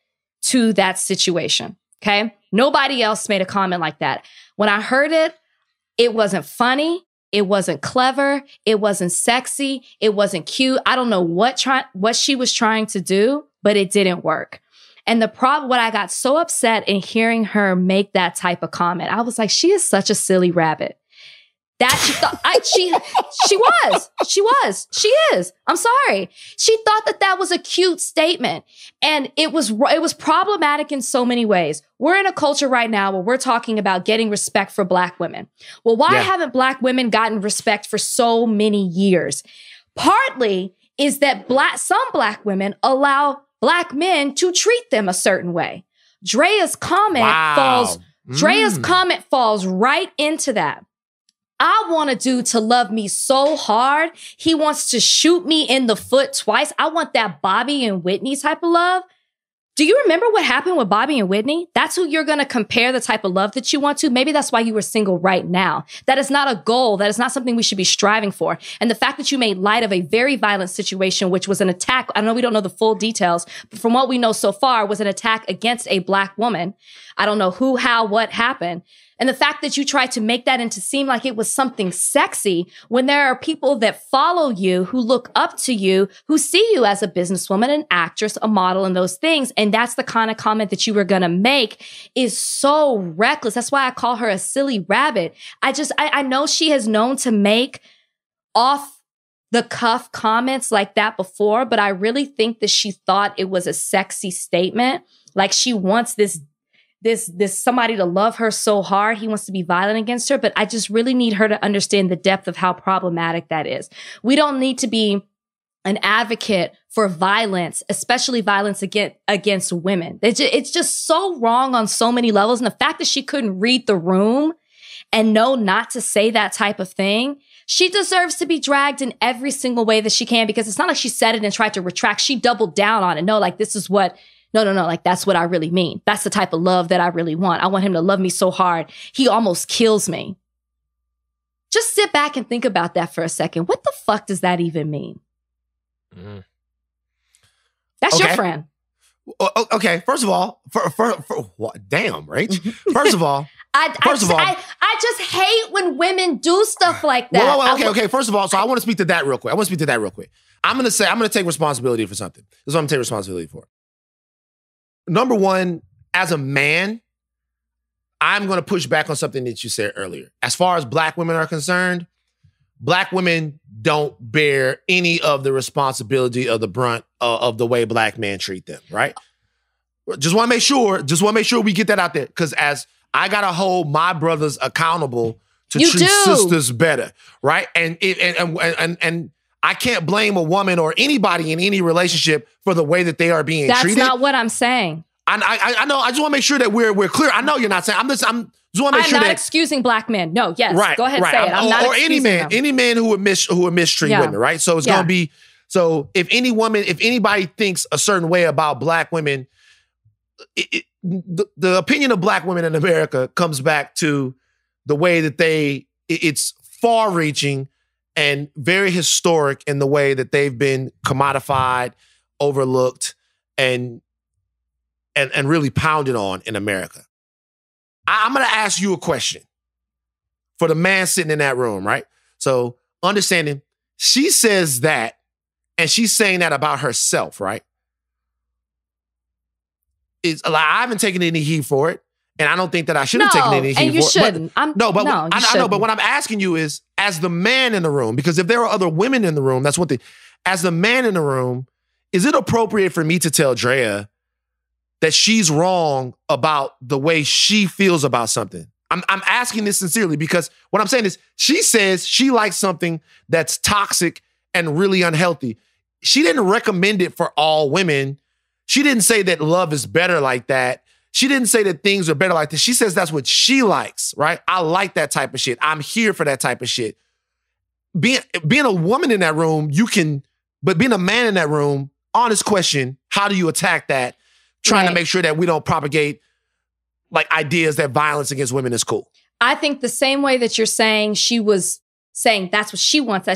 [SPEAKER 2] to that situation. Okay. Nobody else made a comment like that. When I heard it, it wasn't funny. It wasn't clever. It wasn't sexy. It wasn't cute. I don't know what she was trying to do, but it didn't work. And the problem, what I got so upset in hearing her make that type of comment, I was like, she is such a silly rabbit. That she thought, she is. I'm sorry. She thought that was a cute statement. And it was problematic in so many ways. We're in a culture right now where we're talking about getting respect for Black women. Well, why haven't Black women gotten respect for so many years? Partly is that some Black women allow Black men to treat them a certain way. Draya's comment falls right into that. I want a dude to love me so hard, he wants to shoot me in the foot twice. I want that Bobby and Whitney type of love. Do you remember what happened with Bobby and Whitney? That's who you're going to compare the type of love that you want to. Maybe that's why you were single right now. That is not a goal. That is not something we should be striving for. And the fact that you made light of a very violent situation, which was an attack. I know we don't know the full details, but from what we know so far was an attack against a Black woman. I don't know who, how, what happened. And the fact that you tried to make that into seem like it was something sexy when there are people that follow you, who look up to you, who see you as a businesswoman, an actress, a model, and those things. And that's the kind of comment that you were going to make is so reckless. That's why I call her a silly rabbit. I know she has known to make off the cuff comments like that before, but I really think that she thought it was a sexy statement. Like she wants this somebody to love her so hard. He wants to be violent against her, but I just really need her to understand the depth of how problematic that is. We don't need to be an advocate for violence, especially violence against women. It's just so wrong on so many levels. And the fact that she couldn't read the room and know not to say that type of thing, she deserves to be dragged in every single way that she can, because it's not like she said it and tried to retract. She doubled down on it. No, like this is what... No, like that's what I really mean. That's the type of love that I really want. I want him to love me so hard, he almost kills me. Just sit back and think about that for a second. What the fuck does that even mean? That's your friend.
[SPEAKER 1] Okay, first of all, for what? Damn, Rach. First of all,
[SPEAKER 2] I just hate when women do stuff like that.
[SPEAKER 1] Okay. First of all, so I want to speak to that real quick. I'm going to take responsibility for something. This is what I'm going to take responsibility for. Number one, as a man, I'm going to push back on something that you said earlier. As far as Black women are concerned, Black women don't bear any of the responsibility of the brunt of the way Black men treat them, right? Just want to make sure we get that out there, because as I got to hold my brothers accountable to treat sisters better, right? And I can't blame a woman or anybody in any relationship for the way that they are being treated.
[SPEAKER 2] That's not what I'm saying.
[SPEAKER 1] I know. I just want to make sure that we're clear. I know you're not saying. I'm just want to make sure that I'm
[SPEAKER 2] not excusing Black men. No, yes.
[SPEAKER 1] Right.
[SPEAKER 2] Go ahead, say it. I'm not excusing them.
[SPEAKER 1] Any man who would mistreat women, right? So it's going to be. So if anybody thinks a certain way about Black women, the opinion of Black women in America comes back to the way that it's far-reaching and very historic in the way that they've been commodified, overlooked, and really pounded on in America. I'm going to ask you a question for the man sitting in that room, right? So understanding, she says that, and she's saying that about herself, right? I haven't taken any heat for it, and I don't think that I should have taken any heat for it.
[SPEAKER 2] And you shouldn't.
[SPEAKER 1] I know, but what I'm asking you is, as the man in the room, because if there are other women in the room, that's what as the man in the room, is it appropriate for me to tell Draya that she's wrong about the way she feels about something? I'm asking this sincerely, because what I'm saying is, she says she likes something that's toxic and really unhealthy. she didn't recommend it for all women. She didn't say that love is better like that. She didn't say that things are better like this. She says that's what she likes, right? I like that type of shit. I'm here for that type of shit. Being a woman in that room, but being a man in that room, honest question, how do you attack that? Trying to make sure that we don't propagate like ideas that violence against women is cool.
[SPEAKER 2] I think the same way that you're saying she was saying that's what she wants,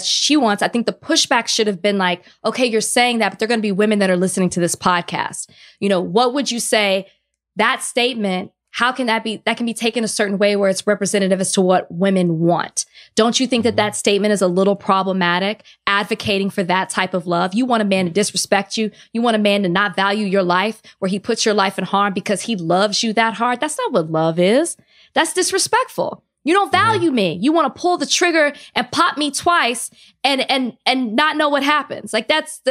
[SPEAKER 2] I think the pushback should have been like, okay, you're saying that, but there are going to be women that are listening to this podcast. You know, what would you say? That statement, how can that can be taken a certain way where it's representative as to what women want? Don't you think that that statement is a little problematic, advocating for that type of love? You want a man to disrespect you. You want a man to not value your life, where he puts your life in harm because he loves you that hard. That's not what love is. That's disrespectful. You don't value me. You want to pull the trigger and pop me twice and not know what happens. Like that's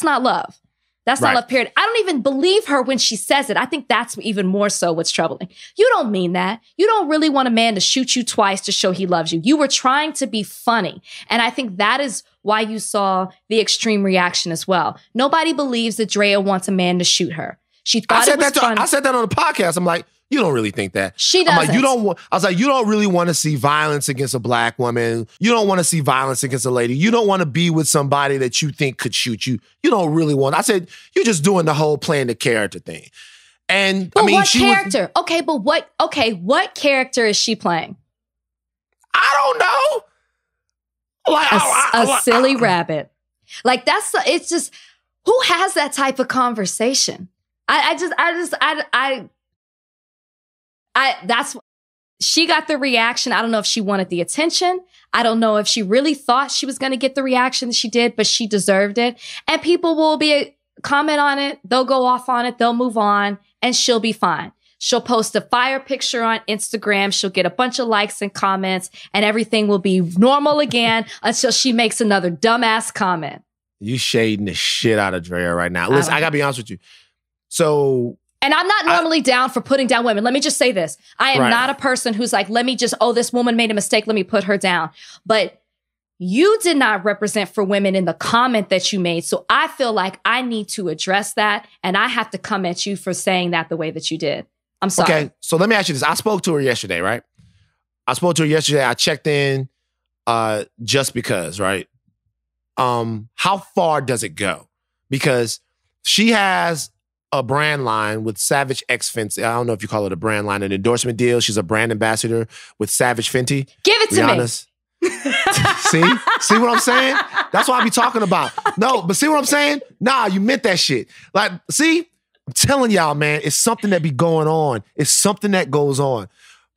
[SPEAKER 2] not love. That's not love, period. I don't even believe her when she says it. I think that's even more so what's troubling. You don't mean that. You don't really want a man to shoot you twice to show he loves you. You were trying to be funny. And I think that is why you saw the extreme reaction as well. Nobody believes that Draya wants a man to shoot her. She thought it was funny.
[SPEAKER 1] I said that on the podcast. I'm like, you don't really think that.
[SPEAKER 2] She doesn't.
[SPEAKER 1] I'm like, I was like, you don't really want to see violence against a black woman. You don't want to see violence against a lady. You don't want to be with somebody that you think could shoot you. You don't really want. I said, you're just doing the whole playing the character thing. And
[SPEAKER 2] but I mean, what character? What character is she playing?
[SPEAKER 1] I don't know. Like
[SPEAKER 2] a silly rabbit. Like it's just, who has that type of conversation? She got the reaction. I don't know if she wanted the attention. I don't know if she really thought she was going to get the reaction that she did, but she deserved it. And people will comment on it. They'll go off on it. They'll move on and she'll be fine. She'll post a fire picture on Instagram. She'll get a bunch of likes and comments and everything will be normal again until she makes another dumbass comment.
[SPEAKER 1] You shading the shit out of Draya right now. Listen, I got to be honest with you. So...
[SPEAKER 2] And I'm not normally down for putting down women. Let me just say this. I am not a person who's like, this woman made a mistake. Let me put her down. But you did not represent for women in the comment that you made. So I feel like I need to address that. And I have to come at you for saying that the way that you did. I'm sorry. Okay,
[SPEAKER 1] so let me ask you this. I spoke to her yesterday, right? I checked in just because, right? How far does it go? Because she has a brand line with Savage X Fenty. I don't know if you call it a brand line, an endorsement deal. She's a brand ambassador with Savage Fenty.
[SPEAKER 2] Give it to
[SPEAKER 1] Rihanna's. Me. See what I'm saying? That's what I be talking about. No, but see what I'm saying? Nah, you meant that shit. Like, see? I'm telling y'all, man, it's something that be going on. It's something that goes on.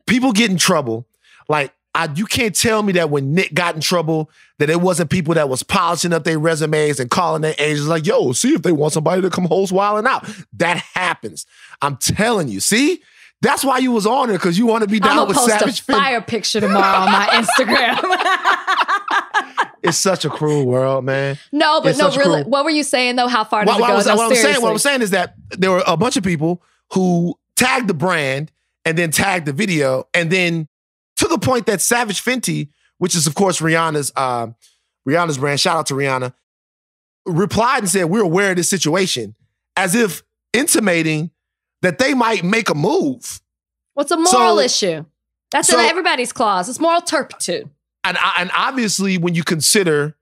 [SPEAKER 1] People get in trouble. Like, you can't tell me that when Nick got in trouble, that it wasn't people that was polishing up their resumes and calling their agents like, yo, see if they want somebody to come host Wildin' Out. That happens. I'm telling you. See? That's why you was on it, because you want to be down with Savage Fenty. I'm going to post a
[SPEAKER 2] fire picture tomorrow on my Instagram.
[SPEAKER 1] It's such a cruel world, man.
[SPEAKER 2] No, but no, really. What were you saying, though? How far does it go?
[SPEAKER 1] What I'm saying is that there were a bunch of people who tagged the brand and then tagged the video, and then to the point that Savage Fenty, which is, of course, Rihanna's brand, shout out to Rihanna, replied and said, we're aware of this situation, as if intimating that they might make a move.
[SPEAKER 2] What's a moral issue? That's in everybody's clause. It's moral turpitude.
[SPEAKER 1] And obviously, when you consider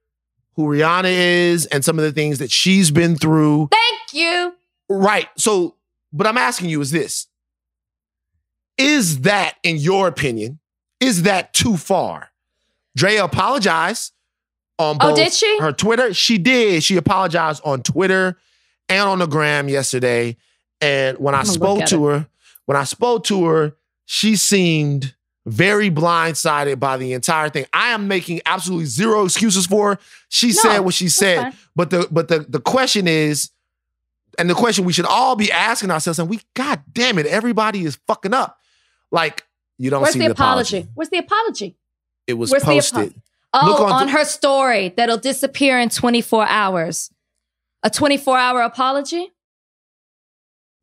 [SPEAKER 1] who Rihanna is and some of the things that she's been through.
[SPEAKER 2] Thank you.
[SPEAKER 1] Right. So, but I'm asking you is this. Is that, in your opinion, is that too far? Draya apologized on both
[SPEAKER 2] did she?
[SPEAKER 1] Her Twitter. She did. She apologized on Twitter and on the gram yesterday. And when I spoke to her, she seemed very blindsided by the entire thing. I am making absolutely zero excuses for her. She said what she said. Fine. But the question is, and the question we should all be asking ourselves, and God damn it, everybody is fucking up. Like, you don't see the apology.
[SPEAKER 2] Where's the apology?
[SPEAKER 1] It was posted.
[SPEAKER 2] On her story that'll disappear in 24 hours. A 24-hour apology?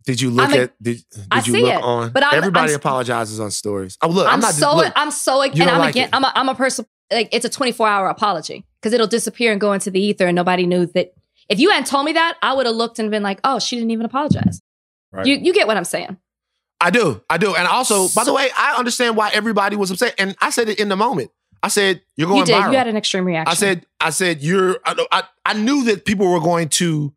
[SPEAKER 1] Did you look at? Did you look on?
[SPEAKER 2] But
[SPEAKER 1] everybody apologizes on stories. Oh, look, I'm
[SPEAKER 2] a person. Like, it's a 24-hour apology because it'll disappear and go into the ether, and nobody knew that If you hadn't told me that, I would have looked and been like, oh, she didn't even apologize. Right. You get what I'm saying? I
[SPEAKER 1] do. And also, by the way, I understand why everybody was upset. And I said it in the moment. I said, you're going viral.
[SPEAKER 2] You had an extreme reaction.
[SPEAKER 1] I said, I knew that people were going to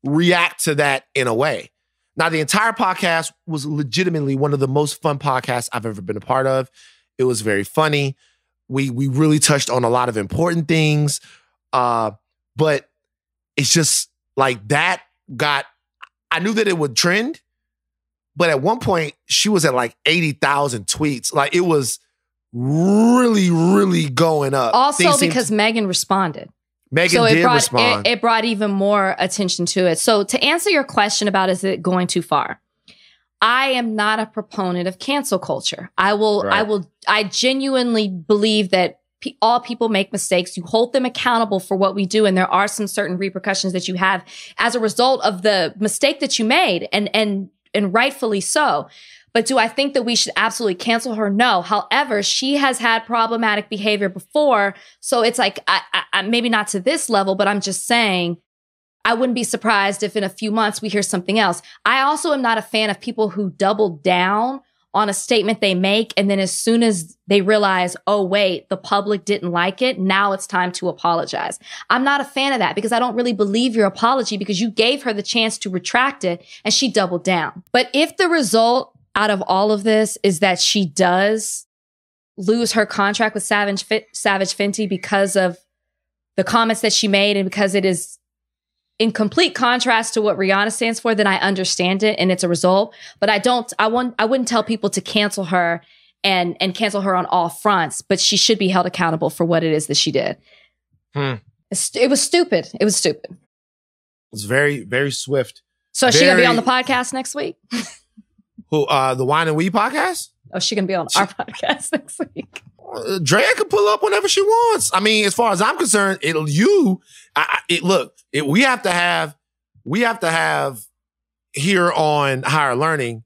[SPEAKER 1] react to that in a way. Now, the entire podcast was legitimately one of the most fun podcasts I've ever been a part of. It was very funny. We really touched on a lot of important things. But it's just like that I knew that it would trend. But at one point, she was at like 80,000 tweets. Like, it was really, really going up.
[SPEAKER 2] Also because Megan responded.
[SPEAKER 1] Megan did respond.
[SPEAKER 2] It brought even more attention to it. So to answer your question about is it going too far, I am not a proponent of cancel culture. I genuinely believe that all people make mistakes. You hold them accountable for what we do. And there are some certain repercussions that you have as a result of the mistake that you made. And rightfully so. But do I think that we should absolutely cancel her? No. However, she has had problematic behavior before. So it's like, I maybe not to this level, but I'm just saying, I wouldn't be surprised if in a few months we hear something else. I also am not a fan of people who double down on a statement they make. And then as soon as they realize, oh, wait, the public didn't like it, now it's time to apologize. I'm not a fan of that because I don't really believe your apology because you gave her the chance to retract it and she doubled down. But if the result out of all of this is that she does lose her contract with Savage Fenty because of the comments that she made and because it is in complete contrast to what Rihanna stands for, then I understand it and it's a result. But I wouldn't tell people to cancel her and cancel her on all fronts, but she should be held accountable for what it is that she did. It was stupid. It was stupid. It
[SPEAKER 1] was very, very swift.
[SPEAKER 2] So is she going to be on the podcast next week?
[SPEAKER 1] Who, the Wine and Weed podcast?
[SPEAKER 2] Oh, she going to be on our podcast next week.
[SPEAKER 1] Draya can pull up whenever she wants. I mean, as far as I'm concerned, we have to have here on Higher Learning,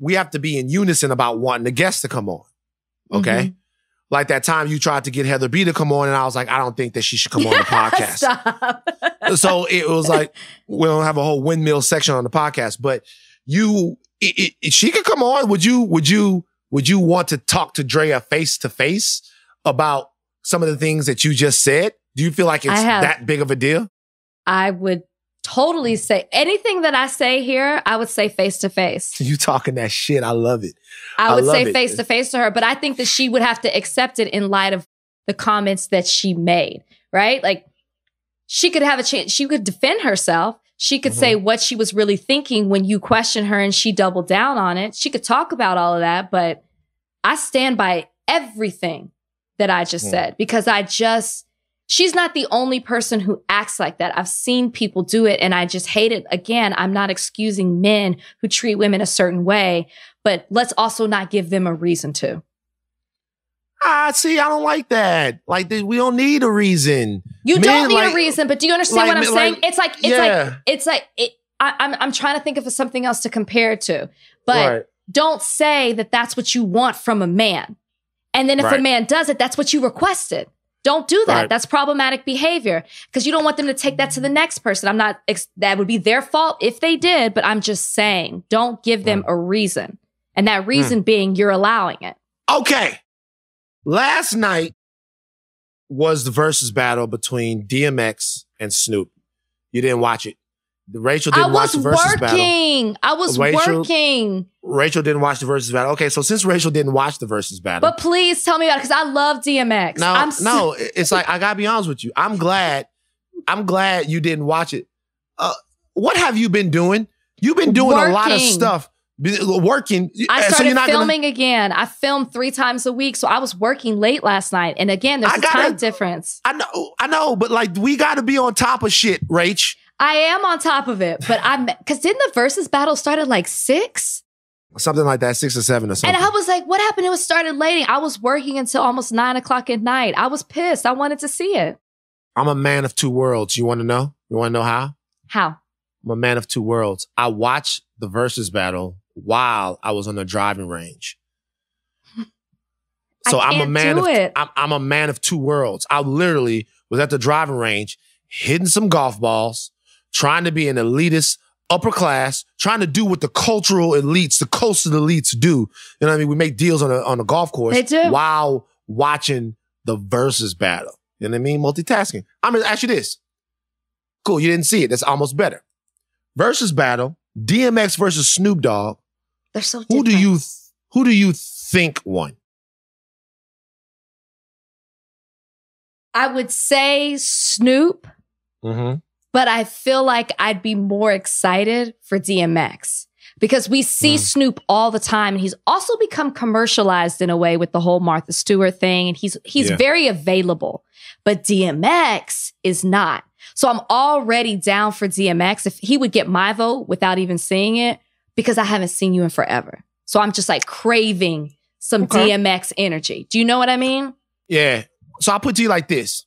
[SPEAKER 1] we have to be in unison about wanting the guests to come on. Okay. Mm-hmm. Like that time you tried to get Heather B to come on and I was like, I don't think that she should come on the podcast.
[SPEAKER 2] Stop.
[SPEAKER 1] So it was like, we don't have a whole windmill section on the podcast, but she could come on. Would you want to talk to Draya face to face about some of the things that you just said? Do you feel like it's that big of a deal?
[SPEAKER 2] I would totally say anything that I say here, I would say face to face.
[SPEAKER 1] You talking that shit. I love it.
[SPEAKER 2] I would say face to face to her, but I think that she would have to accept it in light of the comments that she made, right? Like she could have a chance. She could defend herself. She could say what she was really thinking when you question her and she doubled down on it. She could talk about all of that, but I stand by everything that I just said because she's not the only person who acts like that. I've seen people do it and I just hate it. Again, I'm not excusing men who treat women a certain way, but let's also not give them a reason to.
[SPEAKER 1] See, I don't like that. Like, we don't need a reason.
[SPEAKER 2] You don't need a reason, but do you understand what I'm saying? I'm trying to think of something else to compare it to, but don't say that that's what you want from a man. And then if a man does it, that's what you requested. Don't do that. That's problematic behavior because you don't want them to take that to the next person. That would be their fault if they did, but I'm just saying, don't give them a reason. And that reason being you're allowing it.
[SPEAKER 1] Okay. Last night was the versus battle between DMX and Snoop. You didn't watch it. Rachel didn't watch the versus battle.
[SPEAKER 2] I was working.
[SPEAKER 1] Rachel didn't watch the versus battle. Okay, so since Rachel didn't watch the versus battle.
[SPEAKER 2] But please tell me about it because I love DMX.
[SPEAKER 1] No, it's like, I gotta be honest with you. I'm glad you didn't watch it. What have you been doing? You've been doing a lot of stuff. Working.
[SPEAKER 2] I started filming again. I filmed 3 times a week. So I was working late last night. And again, there's a time difference.
[SPEAKER 1] I know, but like we gotta be on top of shit, Rach.
[SPEAKER 2] I am on top of it, but because didn't the versus battle start at like 6?
[SPEAKER 1] Something like that, 6 or 7 or something.
[SPEAKER 2] And I was like, what happened? It was started late. I was working until almost 9 o'clock at night. I was pissed. I wanted to see it.
[SPEAKER 1] I'm a man of two worlds. You want to know? You want to know how?
[SPEAKER 2] How?
[SPEAKER 1] I'm a man of two worlds. I watched the versus battle while I was on the driving range. So I'm a man of two worlds. I literally was at the driving range hitting some golf balls, trying to be an elitist, upper class, trying to do what the cultural elites, the coastal elites do. You know what I mean? We make deals on a golf course
[SPEAKER 2] They do.
[SPEAKER 1] while watching the versus battle. You know what I mean? Multitasking. I'm going to ask you this. Cool, you didn't see it. That's almost better. Versus battle, DMX versus Snoop Dogg.
[SPEAKER 2] They're so
[SPEAKER 1] Who
[SPEAKER 2] different.
[SPEAKER 1] do you think won?
[SPEAKER 2] I would say Snoop, but I feel like I'd be more excited for DMX because we see Snoop all the time. And he's also become commercialized in a way with the whole Martha Stewart thing. And he's very available, but DMX is not. So I'm already down for DMX. If he would get my vote without even seeing it, because I haven't seen you in forever. So I'm just like craving some DMX energy. Do you know what I mean?
[SPEAKER 1] Yeah. So I'll put it to you like this.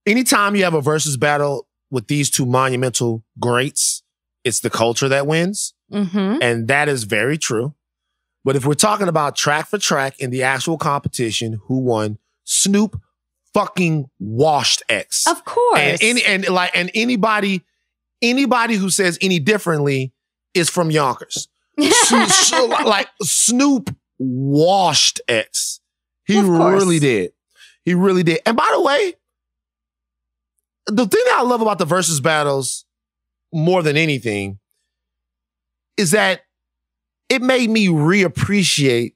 [SPEAKER 1] Anytime you have a versus battle with these two monumental greats, it's the culture that wins. And that is very true. But if we're talking about track for track in the actual competition, who won? Snoop fucking washed X.
[SPEAKER 2] Of course.
[SPEAKER 1] And anybody who says any differently is from Yonkers. Like Snoop washed X. He really did. He really did. And by the way, the thing that I love about the versus battles more than anything is that it made me reappreciate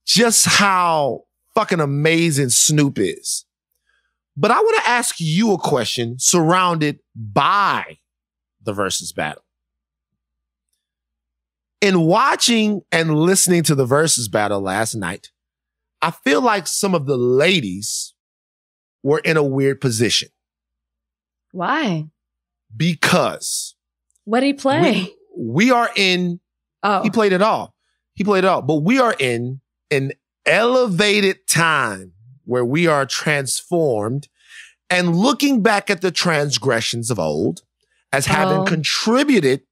[SPEAKER 1] just how fucking amazing Snoop is. But I want to ask you a question surrounded by the versus battle. In watching and listening to the versus battle last night, I feel like some of the ladies were in a weird position.
[SPEAKER 2] Why?
[SPEAKER 1] Because
[SPEAKER 2] what did he play?
[SPEAKER 1] We are in, he played it all. He played it all. But we are in an elevated time where we are transformed and looking back at the transgressions of old as having contributed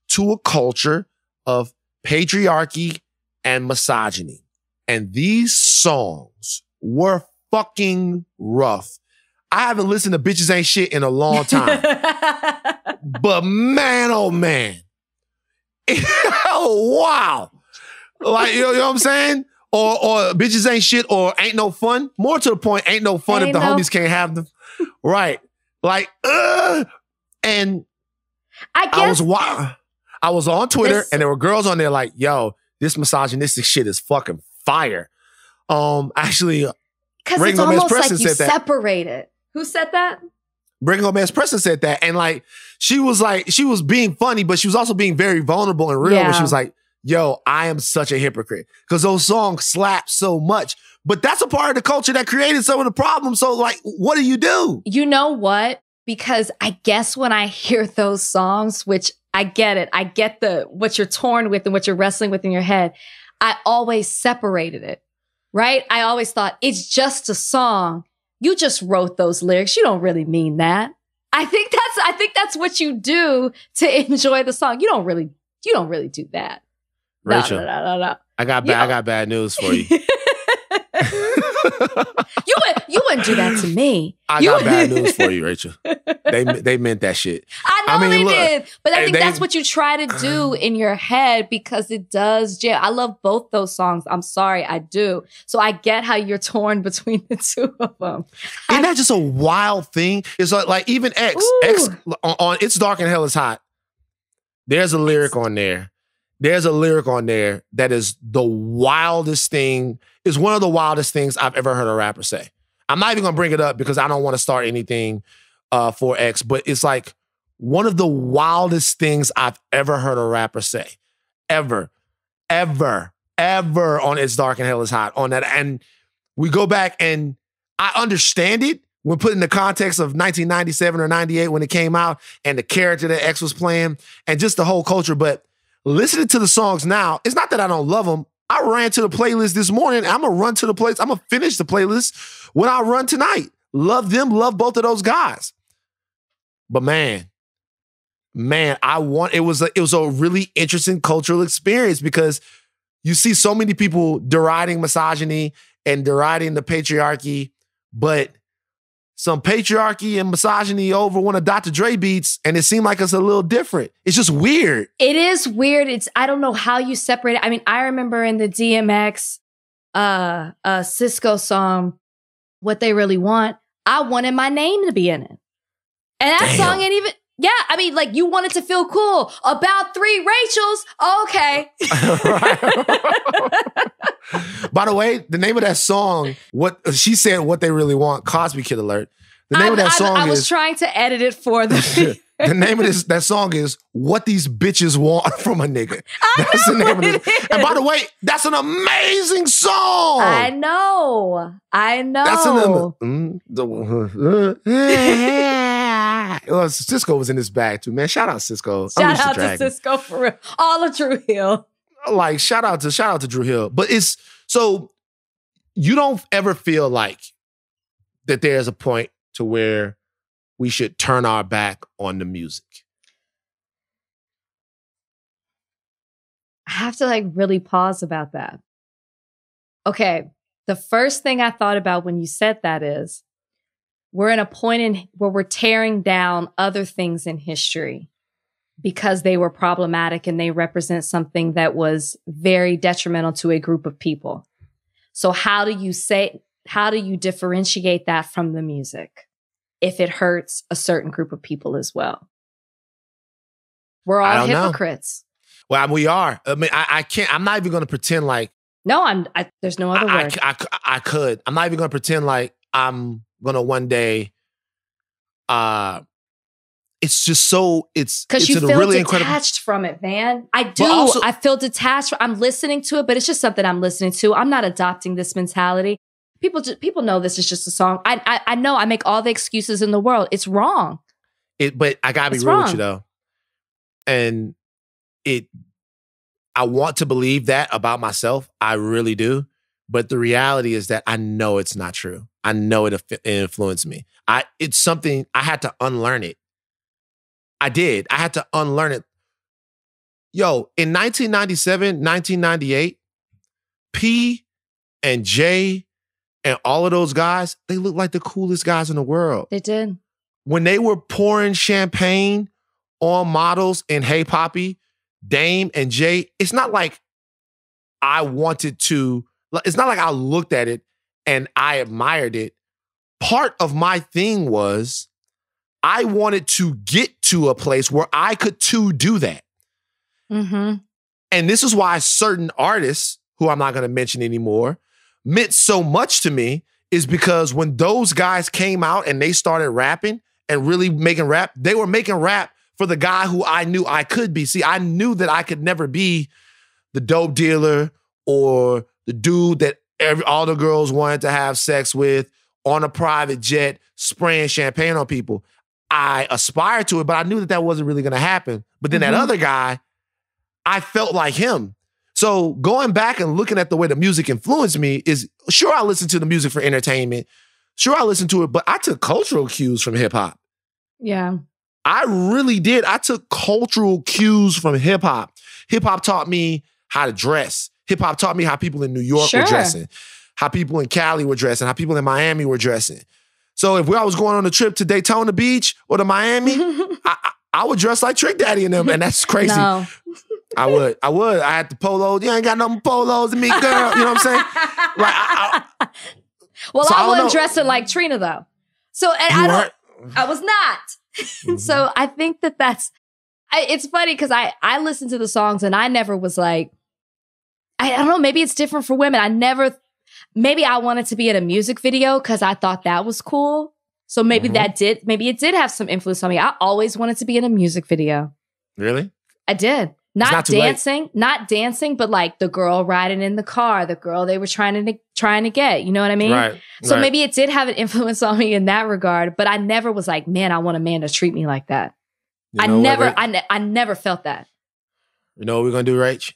[SPEAKER 1] to a culture of patriarchy and misogyny. And these songs were fucking rough. I haven't listened to Bitches Ain't Shit in a long time. But man, oh man. Oh, wow. Like, you know what I'm saying? Or Bitches Ain't Shit or Ain't No Fun. More to the point, ain't no fun if the homies can't have them. Right. Like, and I was on Twitter and there were girls on there like, yo, this misogynistic shit is fucking fire. Actually,
[SPEAKER 2] because it's almost like you separated. Who said that?
[SPEAKER 1] Bring Home Ass Preston said that. And like, she was being funny, but she was also being very vulnerable and real. Where she was like, yo, I am such a hypocrite. Because those songs slap so much. But that's a part of the culture that created some of the problems. So like, what do you do?
[SPEAKER 2] You know what? Because I guess when I hear those songs, which I get it. I get what you're torn with and what you're wrestling with in your head. I always separated it, right? I always thought it's just a song. You just wrote those lyrics. You don't really mean that. I think that's what you do to enjoy the song. You don't really do that.
[SPEAKER 1] Rachel,
[SPEAKER 2] no.
[SPEAKER 1] I got bad news for you.
[SPEAKER 2] You wouldn't do that to me.
[SPEAKER 1] I got bad news for you, Rachel. They meant that shit.
[SPEAKER 2] I know they did. But I think that's what you try to do in your head because it does jam. I love both those songs. I'm sorry, I do. So I get how you're torn between the two of them.
[SPEAKER 1] Isn't that just a wild thing? It's like even X on It's Dark and Hell is Hot. There's a lyric on there. There's a lyric on there that is the wildest thing. Is one of the wildest things I've ever heard a rapper say. I'm not even going to bring it up because I don't want to start anything for X, but it's like one of the wildest things I've ever heard a rapper say. Ever on It's Dark and Hell is Hot on that. And we go back and I understand it when put in the context of 1997 or 98 when it came out and the character that X was playing and just the whole culture. But listening to the songs now, it's not that I don't love them. I ran to the playlist this morning. I'm going to run to the place. I'm going to finish the playlist when I run tonight. Love them. Love both of those guys. But man, it was a really interesting cultural experience because you see so many people deriding misogyny and deriding the patriarchy, but some patriarchy and misogyny over one of Dr. Dre beats, and it seemed like it's a little different. It's just weird.
[SPEAKER 2] It is weird. I don't know how you separate it. I mean, I remember in the DMX Cisco song, What They Really Want, I wanted my name to be in it. And that song ain't even, yeah, I mean, like, you want it to feel cool. About 3 Rachels, okay.
[SPEAKER 1] By the way, the name of that song, what she said, What They Really Want, Cosby Kid Alert. The name of that song
[SPEAKER 2] I was trying to edit it for the
[SPEAKER 1] the name of that song is What These Bitches Want from a Nigga. That's the name of it. And by the way, that's an amazing song.
[SPEAKER 2] I know.
[SPEAKER 1] That's well, Cisco was in this bag too, man. Shout out Cisco.
[SPEAKER 2] Shout out to Cisco for real. All of Drew Hill.
[SPEAKER 1] Like shout out to Drew Hill. But it's so you don't ever feel like that there's a point to where we should turn our back on the music.
[SPEAKER 2] I have to like really pause about that. Okay. The first thing I thought about when you said that is we're in a point where we're tearing down other things in history because they were problematic and they represent something that was very detrimental to a group of people. So how do you differentiate that from the music if it hurts a certain group of people as well? We're all hypocrites.
[SPEAKER 1] Well, we are. I mean, I can't, I'm not even going to pretend like.
[SPEAKER 2] No, there's no other word.
[SPEAKER 1] I could. I'm not even going to pretend like I'm going to one day, it's just so, it's
[SPEAKER 2] because you feel really detached from it, man. I do. Also, I feel detached. I'm listening to it, but it's just something I'm listening to. I'm not adopting this mentality. People know this is just a song. I know I make all the excuses in the world. It's wrong.
[SPEAKER 1] But I gotta be real with you though. And I want to believe that about myself. I really do. But the reality is that I know it's not true. I know it influenced me. It's something, I had to unlearn it. I did. I had to unlearn it. Yo, in 1997, 1998, P and J and all of those guys, they looked like the coolest guys in the world.
[SPEAKER 2] They did.
[SPEAKER 1] When they were pouring champagne on models in Hey Poppy, Dame and Jay, it's not like I wanted to, it's not like I looked at it and I admired it. Part of my thing was I wanted to get to a place where I could too do that.
[SPEAKER 2] Mm-hmm.
[SPEAKER 1] And this is why certain artists, who I'm not going to mention anymore, meant so much to me, is because when those guys came out and they started rapping and really making rap, they were making rap for the guy who I knew I could be. See, I knew that I could never be the dope dealer or the dude that all the girls wanted to have sex with on a private jet, spraying champagne on people. I aspired to it, but I knew that that wasn't really going to happen. But then that other guy, I felt like him. So going back and looking at the way the music influenced me is, sure, I listened to the music for entertainment. Sure, I listened to it, but I took cultural cues from hip hop.
[SPEAKER 2] Yeah.
[SPEAKER 1] I really did. I took cultural cues from hip hop. Hip hop taught me how to dress. Hip hop taught me how people in New York were dressing, how people in Cali were dressing, how people in Miami were dressing. So if I was going on a trip to Daytona Beach or to Miami, I would dress like Trick Daddy and them, and that's crazy.
[SPEAKER 2] No.
[SPEAKER 1] I would. I had the polos. You ain't got no polos to me, girl. You know what I'm saying? Like,
[SPEAKER 2] well, so I wasn't dressing like Trina though. So and I was not. Mm-hmm. So I think it's funny because I listened to the songs and I never was like, I don't know, maybe it's different for women. Maybe I wanted to be in a music video because I thought that was cool. So maybe maybe it did have some influence on me. I always wanted to be in a music video.
[SPEAKER 1] Really?
[SPEAKER 2] I did. Not dancing, but like the girl riding in the car, the girl they were trying to get, you know what I mean?
[SPEAKER 1] Right.
[SPEAKER 2] So maybe it did have an influence on me in that regard, but I never was like, man, I want a man to treat me like that. I never felt that.
[SPEAKER 1] You know what we're going to do, Rach?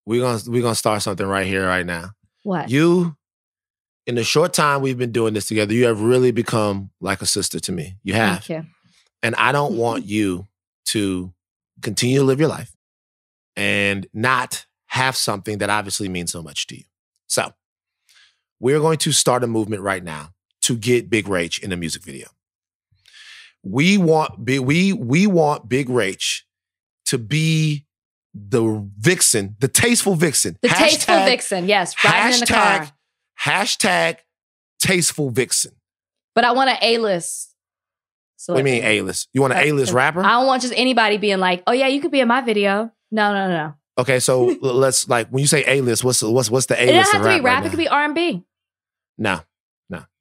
[SPEAKER 1] We're gonna start something right here, right now.
[SPEAKER 2] What?
[SPEAKER 1] You, in the short time we've been doing this together, you have really become like a sister to me. You have.
[SPEAKER 2] Thank you.
[SPEAKER 1] And I don't want you to continue to live your life and not have something that obviously means so much to you. So we're going to start a movement right now to get Big Rach in a music video. We want Big Rach to be the vixen, the tasteful vixen.
[SPEAKER 2] The tasteful vixen, yes. Riding in the car.
[SPEAKER 1] Hashtag tasteful vixen.
[SPEAKER 2] But I want an A-list.
[SPEAKER 1] What do you mean A-list? You want an A-list rapper?
[SPEAKER 2] I don't want just anybody being like, oh yeah, you could be in my video. No.
[SPEAKER 1] Okay, so let's like when you say A-list, what's the A-list?
[SPEAKER 2] It doesn't have to be rap. It could be R&B.
[SPEAKER 1] No.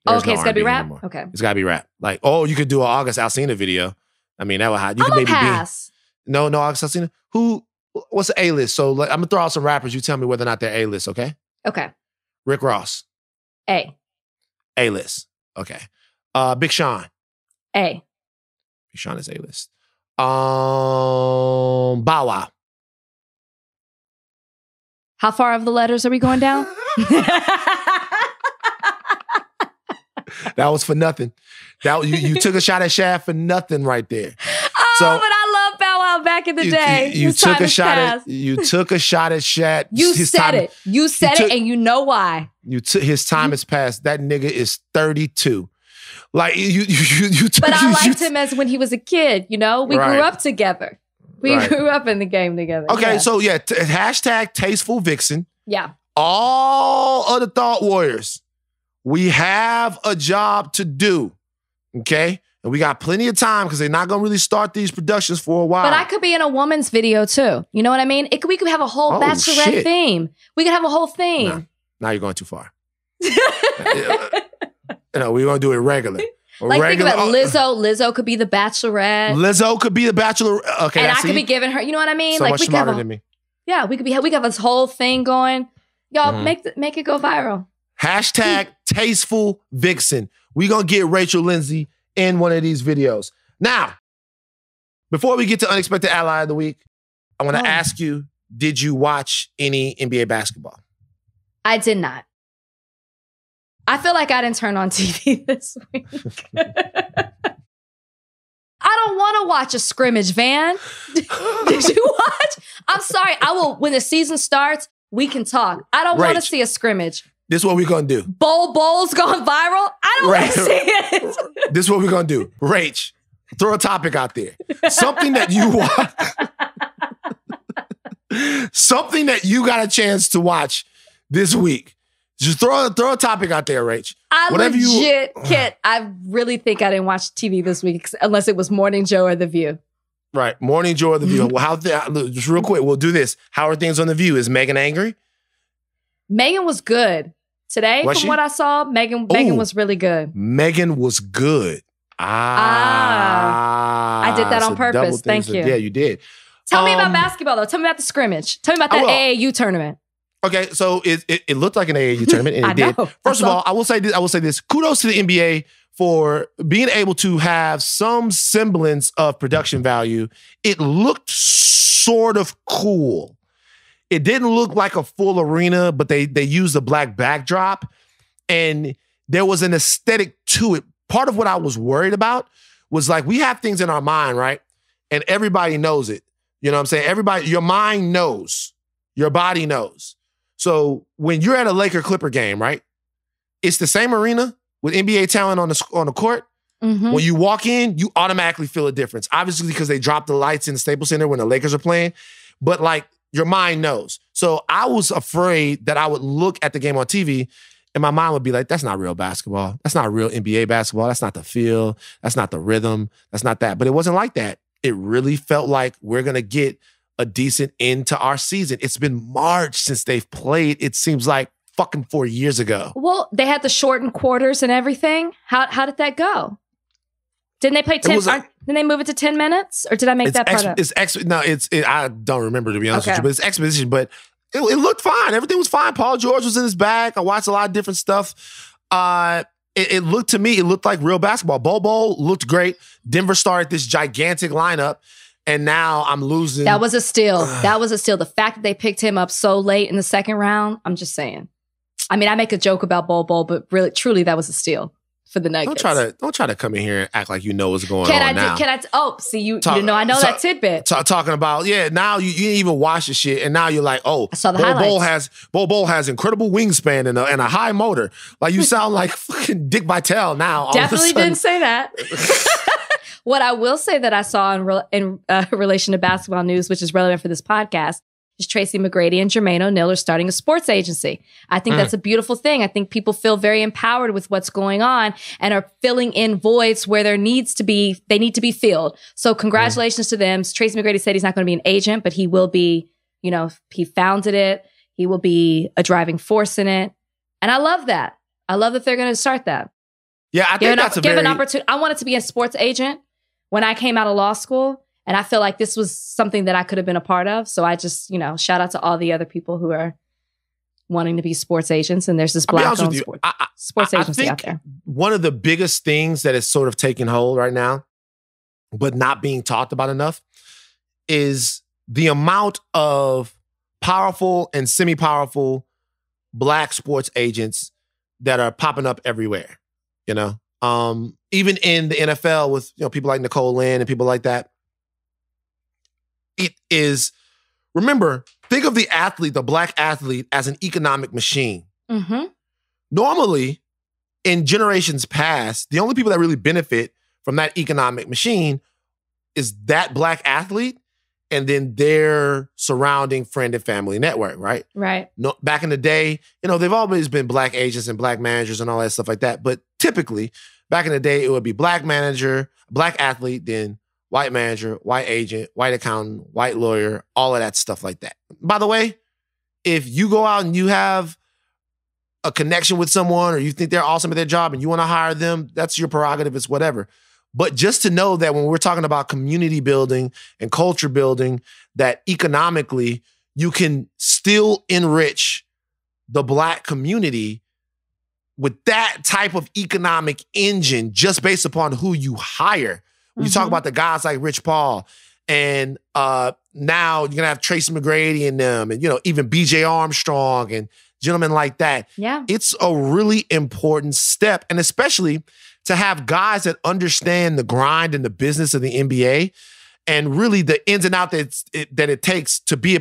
[SPEAKER 2] Okay, it's gotta be rap. Okay,
[SPEAKER 1] it's gotta be rap. Like, oh, you could do an August Alsina video. I mean, that would hide. You could maybe
[SPEAKER 2] pass.
[SPEAKER 1] No, August Alsina. What's the A-list? So like, I'm gonna throw out some rappers. You tell me whether or not they're A-list. Okay.
[SPEAKER 2] Okay.
[SPEAKER 1] Rick Ross. A-list. Okay. Big Sean.
[SPEAKER 2] Big
[SPEAKER 1] Sean is A-list. Bow Wow.
[SPEAKER 2] How far of the letters are we going down?
[SPEAKER 1] That was for nothing. You took a shot at Shad for nothing right there.
[SPEAKER 2] Oh, but I love Bow Wow back in the day.
[SPEAKER 1] You took a shot at Shad.
[SPEAKER 2] You said it. You said it, and you know why.
[SPEAKER 1] His time has passed. That nigga is 32. Like you took.
[SPEAKER 2] But I liked him as when he was a kid. You know, we grew up together. We grew up in the game together.
[SPEAKER 1] Okay, so hashtag tasteful vixen.
[SPEAKER 2] Yeah.
[SPEAKER 1] All other thought warriors, we have a job to do. Okay? And we got plenty of time because they're not going to really start these productions for a while.
[SPEAKER 2] But I could be in a woman's video too. You know what I mean? We could have a whole bachelorette theme. We could have a whole theme.
[SPEAKER 1] Nah, now you're going too far. No, we're going to do it regular.
[SPEAKER 2] Like think about Lizzo. Lizzo could be the bachelorette.
[SPEAKER 1] Lizzo could be the bachelor. Okay,
[SPEAKER 2] and I could be giving her. You know what I mean?
[SPEAKER 1] So
[SPEAKER 2] like
[SPEAKER 1] much smarter than me.
[SPEAKER 2] Yeah, we could have this whole thing going. Y'all make it go viral.
[SPEAKER 1] Hashtag tasteful vixen. We gonna get Rachel Lindsay in one of these videos. Now, before we get to unexpected ally of the week, I want to ask you: did you watch any NBA basketball?
[SPEAKER 2] I did not. I feel like I didn't turn on TV this week. I don't want to watch a scrimmage, Van. Did you watch? I'm sorry. I will. When the season starts, we can talk. I don't want to see a scrimmage.
[SPEAKER 1] This is what we're going to do.
[SPEAKER 2] Bowl's gone viral. I don't want to see it.
[SPEAKER 1] This is what we're going to do. Rach, throw a topic out there. Something that you watch. Something that you got a chance to watch this week. Just throw a topic out there, Rach.
[SPEAKER 2] I really think I didn't watch TV this week unless it was Morning Joe or The View.
[SPEAKER 1] Right. Morning Joe or The View. Well, just real quick, we'll do this. How are things on The View? Is Megan angry? Megan
[SPEAKER 2] was good. Today, what I saw, Megan was really good.
[SPEAKER 1] Megan was good.
[SPEAKER 2] I did that on purpose. Thank you.
[SPEAKER 1] Yeah, you did.
[SPEAKER 2] Tell me about basketball, though. Tell me about the scrimmage. Tell me about that AAU tournament.
[SPEAKER 1] Okay, so it looked like an AAU tournament, and it did. First of all, I will say this. Kudos to the NBA for being able to have some semblance of production value. It looked sort of cool. It didn't look like a full arena, but they used a black backdrop, and there was an aesthetic to it. Part of what I was worried about was like, we have things in our mind, right? And everybody knows it. You know what I'm saying? Your mind knows. Your body knows. So when you're at a Laker-Clipper game, right? It's the same arena with NBA talent on the court. Mm-hmm. When you walk in, you automatically feel a difference. Obviously, because they drop the lights in the Staples Center when the Lakers are playing. But like, your mind knows. So I was afraid that I would look at the game on TV and my mind would be like, that's not real basketball. That's not real NBA basketball. That's not the feel. That's not the rhythm. That's not that. But it wasn't like that. It really felt like we're going to get a decent end to our season. It's been March since they've played. It seems like fucking 4 years ago.
[SPEAKER 2] Well, they had the shortened quarters and everything. How did that go? Didn't they play 10? Didn't they move it to 10 minutes? Or did I make that part up?
[SPEAKER 1] I don't remember, to be honest with you, but it's exposition. But it looked fine. Everything was fine. Paul George was in his bag. I watched a lot of different stuff. It looked to me, it looked like real basketball. Bowl looked great. Denver started this gigantic lineup, and now I'm losing.
[SPEAKER 2] That was a steal. That was a steal. The fact that they picked him up so late in the second round, I'm just saying. I mean, I make a joke about Bowl, but really, truly, that was a steal. for the Nuggets.
[SPEAKER 1] Don't try to come in here and act like you know what's going on now.
[SPEAKER 2] See, you didn't know I know that tidbit.
[SPEAKER 1] Talking about, now you didn't even watch the shit, and now you're like, oh,
[SPEAKER 2] I saw the highlights.
[SPEAKER 1] Bol has incredible wingspan and a high motor. Like, you sound like fucking Dick Vitale now.
[SPEAKER 2] Definitely didn't say that. What I will say that I saw in relation to basketball news, which is relevant for this podcast, is Tracy McGrady and Jermaine O'Neal are starting a sports agency. I think that's a beautiful thing. I think people feel very empowered with what's going on and are filling in voids where they need to be filled. So congratulations to them. Tracy McGrady said he's not going to be an agent, but he will be, he founded it. He will be a driving force in it. And I love that. I love that they're going to start that.
[SPEAKER 1] Yeah, I think that's
[SPEAKER 2] an opportunity. I wanted to be a sports agent when I came out of law school. And I feel like this was something that I could have been a part of. So I just, shout out to all the other people who are wanting to be sports agents. And there's this Black-owned sports agency out there.
[SPEAKER 1] One of the biggest things that is sort of taking hold right now, but not being talked about enough, is the amount of powerful and semi-powerful Black sports agents that are popping up everywhere, even in the NFL with, people like Nicole Lynn and people like that. It is, remember, think of the athlete, the Black athlete, as an economic machine.
[SPEAKER 2] Mm-hmm.
[SPEAKER 1] Normally, in generations past, the only people that really benefit from that economic machine is that Black athlete and then their surrounding friend and family network, right?
[SPEAKER 2] Right.
[SPEAKER 1] No, back in the day, they've always been Black agents and Black managers and all that stuff like that. But typically, back in the day, it would be Black manager, Black athlete, then white manager, white agent, white accountant, white lawyer, all of that stuff like that. By the way, if you go out and you have a connection with someone or you think they're awesome at their job and you want to hire them, that's your prerogative, it's whatever. But just to know that when we're talking about community building and culture building, that economically you can still enrich the Black community with that type of economic engine just based upon who you hire. When you talk about the guys like Rich Paul and now you're going to have Tracy McGrady and them and, even BJ Armstrong and gentlemen like that.
[SPEAKER 2] Yeah.
[SPEAKER 1] It's a really important step. And especially to have guys that understand the grind and the business of the NBA and really the ins and outs that it takes to be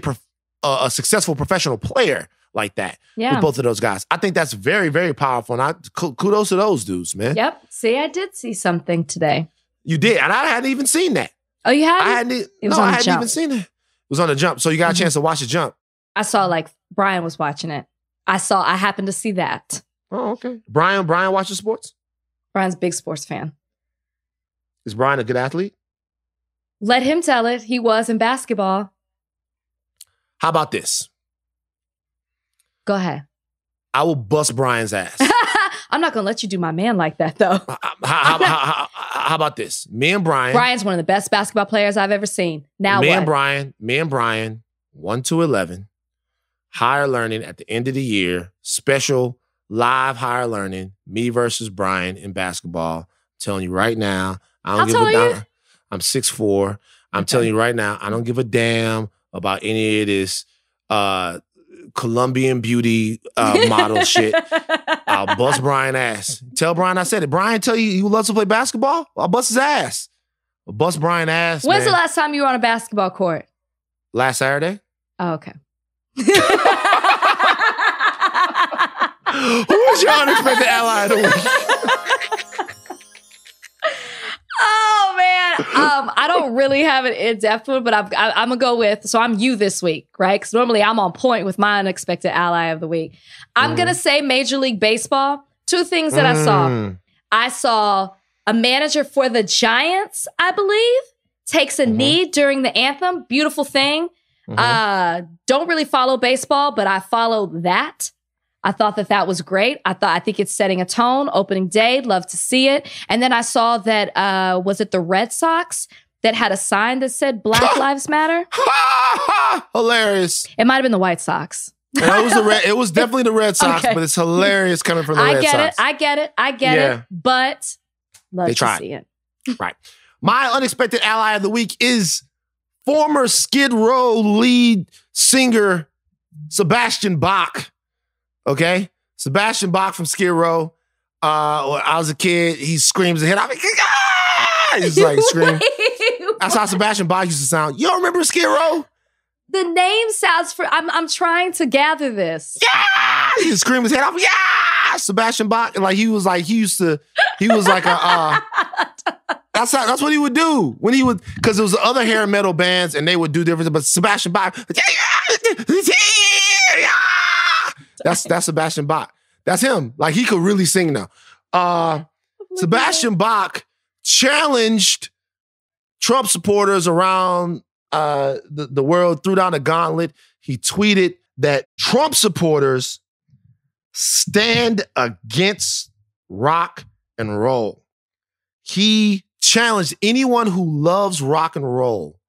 [SPEAKER 1] a successful professional player like that with both of those guys. I think that's very, very powerful. And kudos to those dudes, man.
[SPEAKER 2] Yep. See, I did see something today.
[SPEAKER 1] You did, and I hadn't even seen that.
[SPEAKER 2] Oh, you hadn't?
[SPEAKER 1] I hadn't even seen it. It was on the jump, so you got a chance to watch the jump.
[SPEAKER 2] I saw Brian was watching it. I happened to see that.
[SPEAKER 1] Oh, okay. Brian watches sports?
[SPEAKER 2] Brian's a big sports fan.
[SPEAKER 1] Is Brian a good athlete?
[SPEAKER 2] Let him tell it. He was in basketball.
[SPEAKER 1] How about this?
[SPEAKER 2] Go ahead.
[SPEAKER 1] I will bust Brian's ass.
[SPEAKER 2] I'm not going to let you do my man like that, though.
[SPEAKER 1] How about this? Me and Brian.
[SPEAKER 2] Brian's one of the best basketball players I've ever seen. Now
[SPEAKER 1] me and Brian, 1 to 11, higher learning at the end of the year, special live higher learning, me versus Brian in basketball. I'm telling you right now,
[SPEAKER 2] How tall are you?
[SPEAKER 1] I'm 6'4". I'm telling you right now, I don't give a damn about any of this Colombian beauty model shit. I'll bust Brian ass. Tell Brian I said it. Brian tell you he loves to play basketball? I'll bust his ass. I'll bust Brian ass,
[SPEAKER 2] When's the last time you were on a basketball court?
[SPEAKER 1] Last Saturday.
[SPEAKER 2] Oh, okay.
[SPEAKER 1] Who was your unexpected ally of the week?
[SPEAKER 2] Oh, man. I don't really have an in-depth one, but I'm going to go with, so I'm you this week, right? Because normally I'm on point with my unexpected ally of the week. I'm going to say Major League Baseball. 2 things that I saw. I saw a manager for the Giants, I believe, takes a knee during the anthem. Beautiful thing. Don't really follow baseball, but I followed that. I thought that was great. I think it's setting a tone. Opening day, love to see it. And then I saw that, was it the Red Sox that had a sign that said Black Lives Matter?
[SPEAKER 1] Hilarious.
[SPEAKER 2] It might have been the White Sox.
[SPEAKER 1] It was definitely the Red Sox, but it's hilarious coming from the Red Sox.
[SPEAKER 2] I get it. But love to see it.
[SPEAKER 1] Right. My unexpected ally of the week is former Skid Row lead singer Sebastian Bach. Okay? Sebastian Bach from Skid Row. When I was a kid, he screams and hit. I'm like, ah! He's like screaming. That's how Sebastian Bach used to sound. You don't remember Skid Row?
[SPEAKER 2] The name sounds I'm trying to gather this.
[SPEAKER 1] Yeah! He would scream his head off. Yeah! Sebastian Bach. Like he was like a that's what he would do when he would, because there was other hair metal bands and they would do different, but Sebastian Bach. That's Sebastian Bach. That's him. Like he could really sing now. Sebastian Bach challenged Trump supporters around the world, threw down a gauntlet. He tweeted that Trump supporters stand against rock and roll. He challenged anyone who loves rock and roll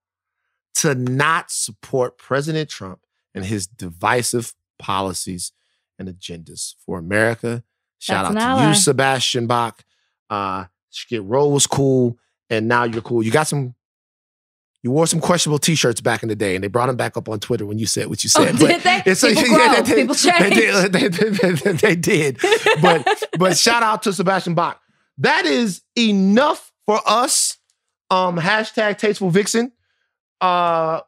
[SPEAKER 1] to not support President Trump and his divisive policies and agendas for America. Shout out to you, Sebastian Bach. Skid Row was cool, and now you're cool. You wore some questionable T-shirts back in the day, and they brought them back up on Twitter when you said what you said.
[SPEAKER 2] Oh, did they? People changed.
[SPEAKER 1] They did. But shout out to Sebastian Bach. That is enough for us. Hashtag Tasteful Vixen.
[SPEAKER 2] Real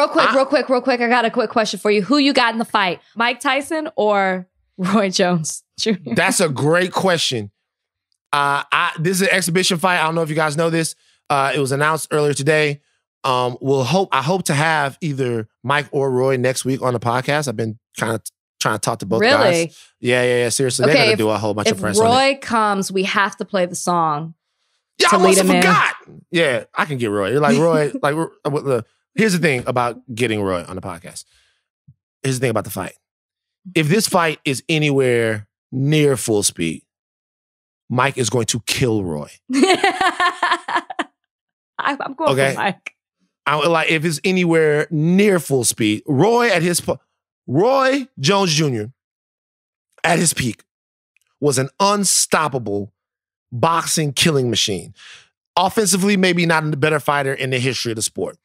[SPEAKER 2] quick. I got a quick question for you. Who you got in the fight? Mike Tyson or Roy Jones Jr.?
[SPEAKER 1] That's a great question. This is an exhibition fight. I don't know if you guys know this. It was announced earlier today. I hope to have either Mike or Roy next week on the podcast. I've been kind of trying to talk to both guys. Yeah. Seriously, they're gonna do a whole bunch of press.
[SPEAKER 2] If Roy comes, we have to play the song.
[SPEAKER 1] Yeah, I almost forgot. Yeah, I can get Roy. Like Roy. Here's the thing about getting Roy on the podcast. Here's the thing about the fight. If this fight is anywhere near full speed, Mike is going to kill Roy.
[SPEAKER 2] I'm going for Mike.
[SPEAKER 1] If it's anywhere near full speed, Roy Jones Jr. at his peak was an unstoppable boxing killing machine. Offensively, maybe not a better fighter in the history of the sport.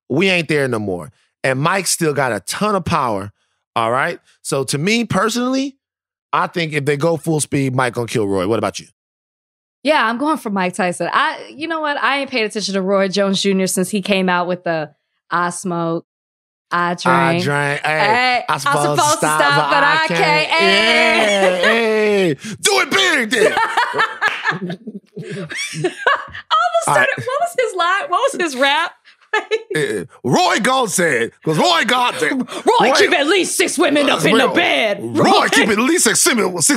[SPEAKER 1] We ain't there no more. And Mike still got a ton of power. All right. So to me personally, I think if they go full speed, Mike gonna kill Roy. What about you?
[SPEAKER 2] Yeah, I'm going for Mike Tyson. You know what? I ain't paid attention to Roy Jones Jr. since he came out with the I smoke, I drink.
[SPEAKER 1] Hey, I'm supposed to stop, but I can't. Hey. Do it big, then.
[SPEAKER 2] All of a sudden, what was his line? What was his rap?
[SPEAKER 1] Roy Gold said, because Roy got there.
[SPEAKER 2] Roy keep at least 6 women up in the bed.
[SPEAKER 1] Roy keep at least 6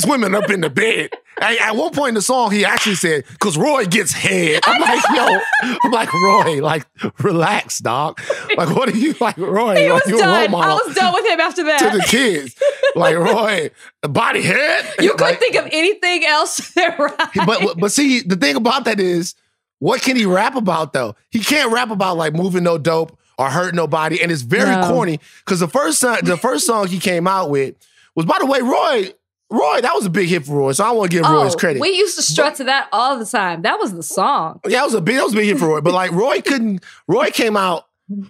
[SPEAKER 1] women up in the bed. At one point in the song, he actually said, because Roy gets head. I'm like, Roy, like, relax, dog. Like, what are you, like, Roy?
[SPEAKER 2] He
[SPEAKER 1] like,
[SPEAKER 2] was done. I was done with him after that.
[SPEAKER 1] To the kids. Like, Roy, body head.
[SPEAKER 2] You couldn't think of anything else that right.
[SPEAKER 1] But see, the thing about that is, what can he rap about, though? He can't rap about, like, moving no dope or hurting nobody, and it's very corny, because the first song he came out with was, by the way, Roy, that was a big hit for Roy, so I want to give Roy his credit.
[SPEAKER 2] We used to strut to that all the time. That was the song.
[SPEAKER 1] Yeah, that was a big hit for Roy, but, like, Roy came out,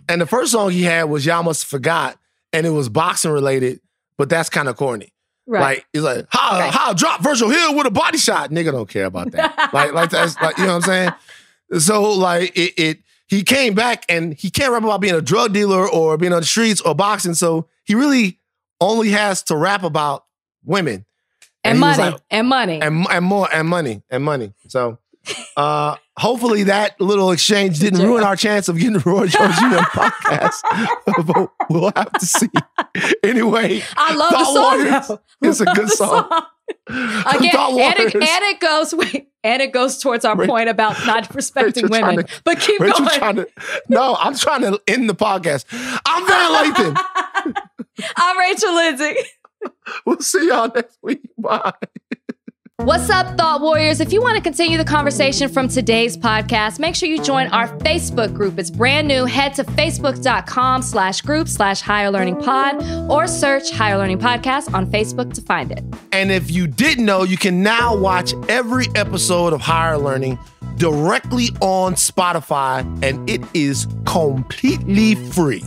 [SPEAKER 1] and the first song he had was Y'all Must Forgot, and it was boxing related, but that's kind of corny. Right. Like, he's like, how drop Virgil Hill with a body shot. Nigga don't care about that. like that's, like, you know what I'm saying? So, like, he came back and he can't rap about being a drug dealer or being on the streets or boxing. So he really only has to rap about women.
[SPEAKER 2] And money. And money.
[SPEAKER 1] And more. And money. So hopefully that little exchange didn't ruin our chance of getting Roy Jones Jr. podcast. But we'll have to see. Anyway.
[SPEAKER 2] I love the song.
[SPEAKER 1] It's a good song.
[SPEAKER 2] Again, and it goes towards our point about not respecting women. But keep going.
[SPEAKER 1] I'm trying to end the podcast. I'm Van Lathan.
[SPEAKER 2] I'm Rachel Lindsay.
[SPEAKER 1] We'll see y'all next week. Bye.
[SPEAKER 2] What's up, Thought Warriors? If you want to continue the conversation from today's podcast, make sure you join our Facebook group. It's brand new. Head to facebook.com/group/Higher Learning Pod or search Higher Learning Podcast on Facebook to find it.
[SPEAKER 1] And if you didn't know, you can now watch every episode of Higher Learning directly on Spotify, and it is completely free.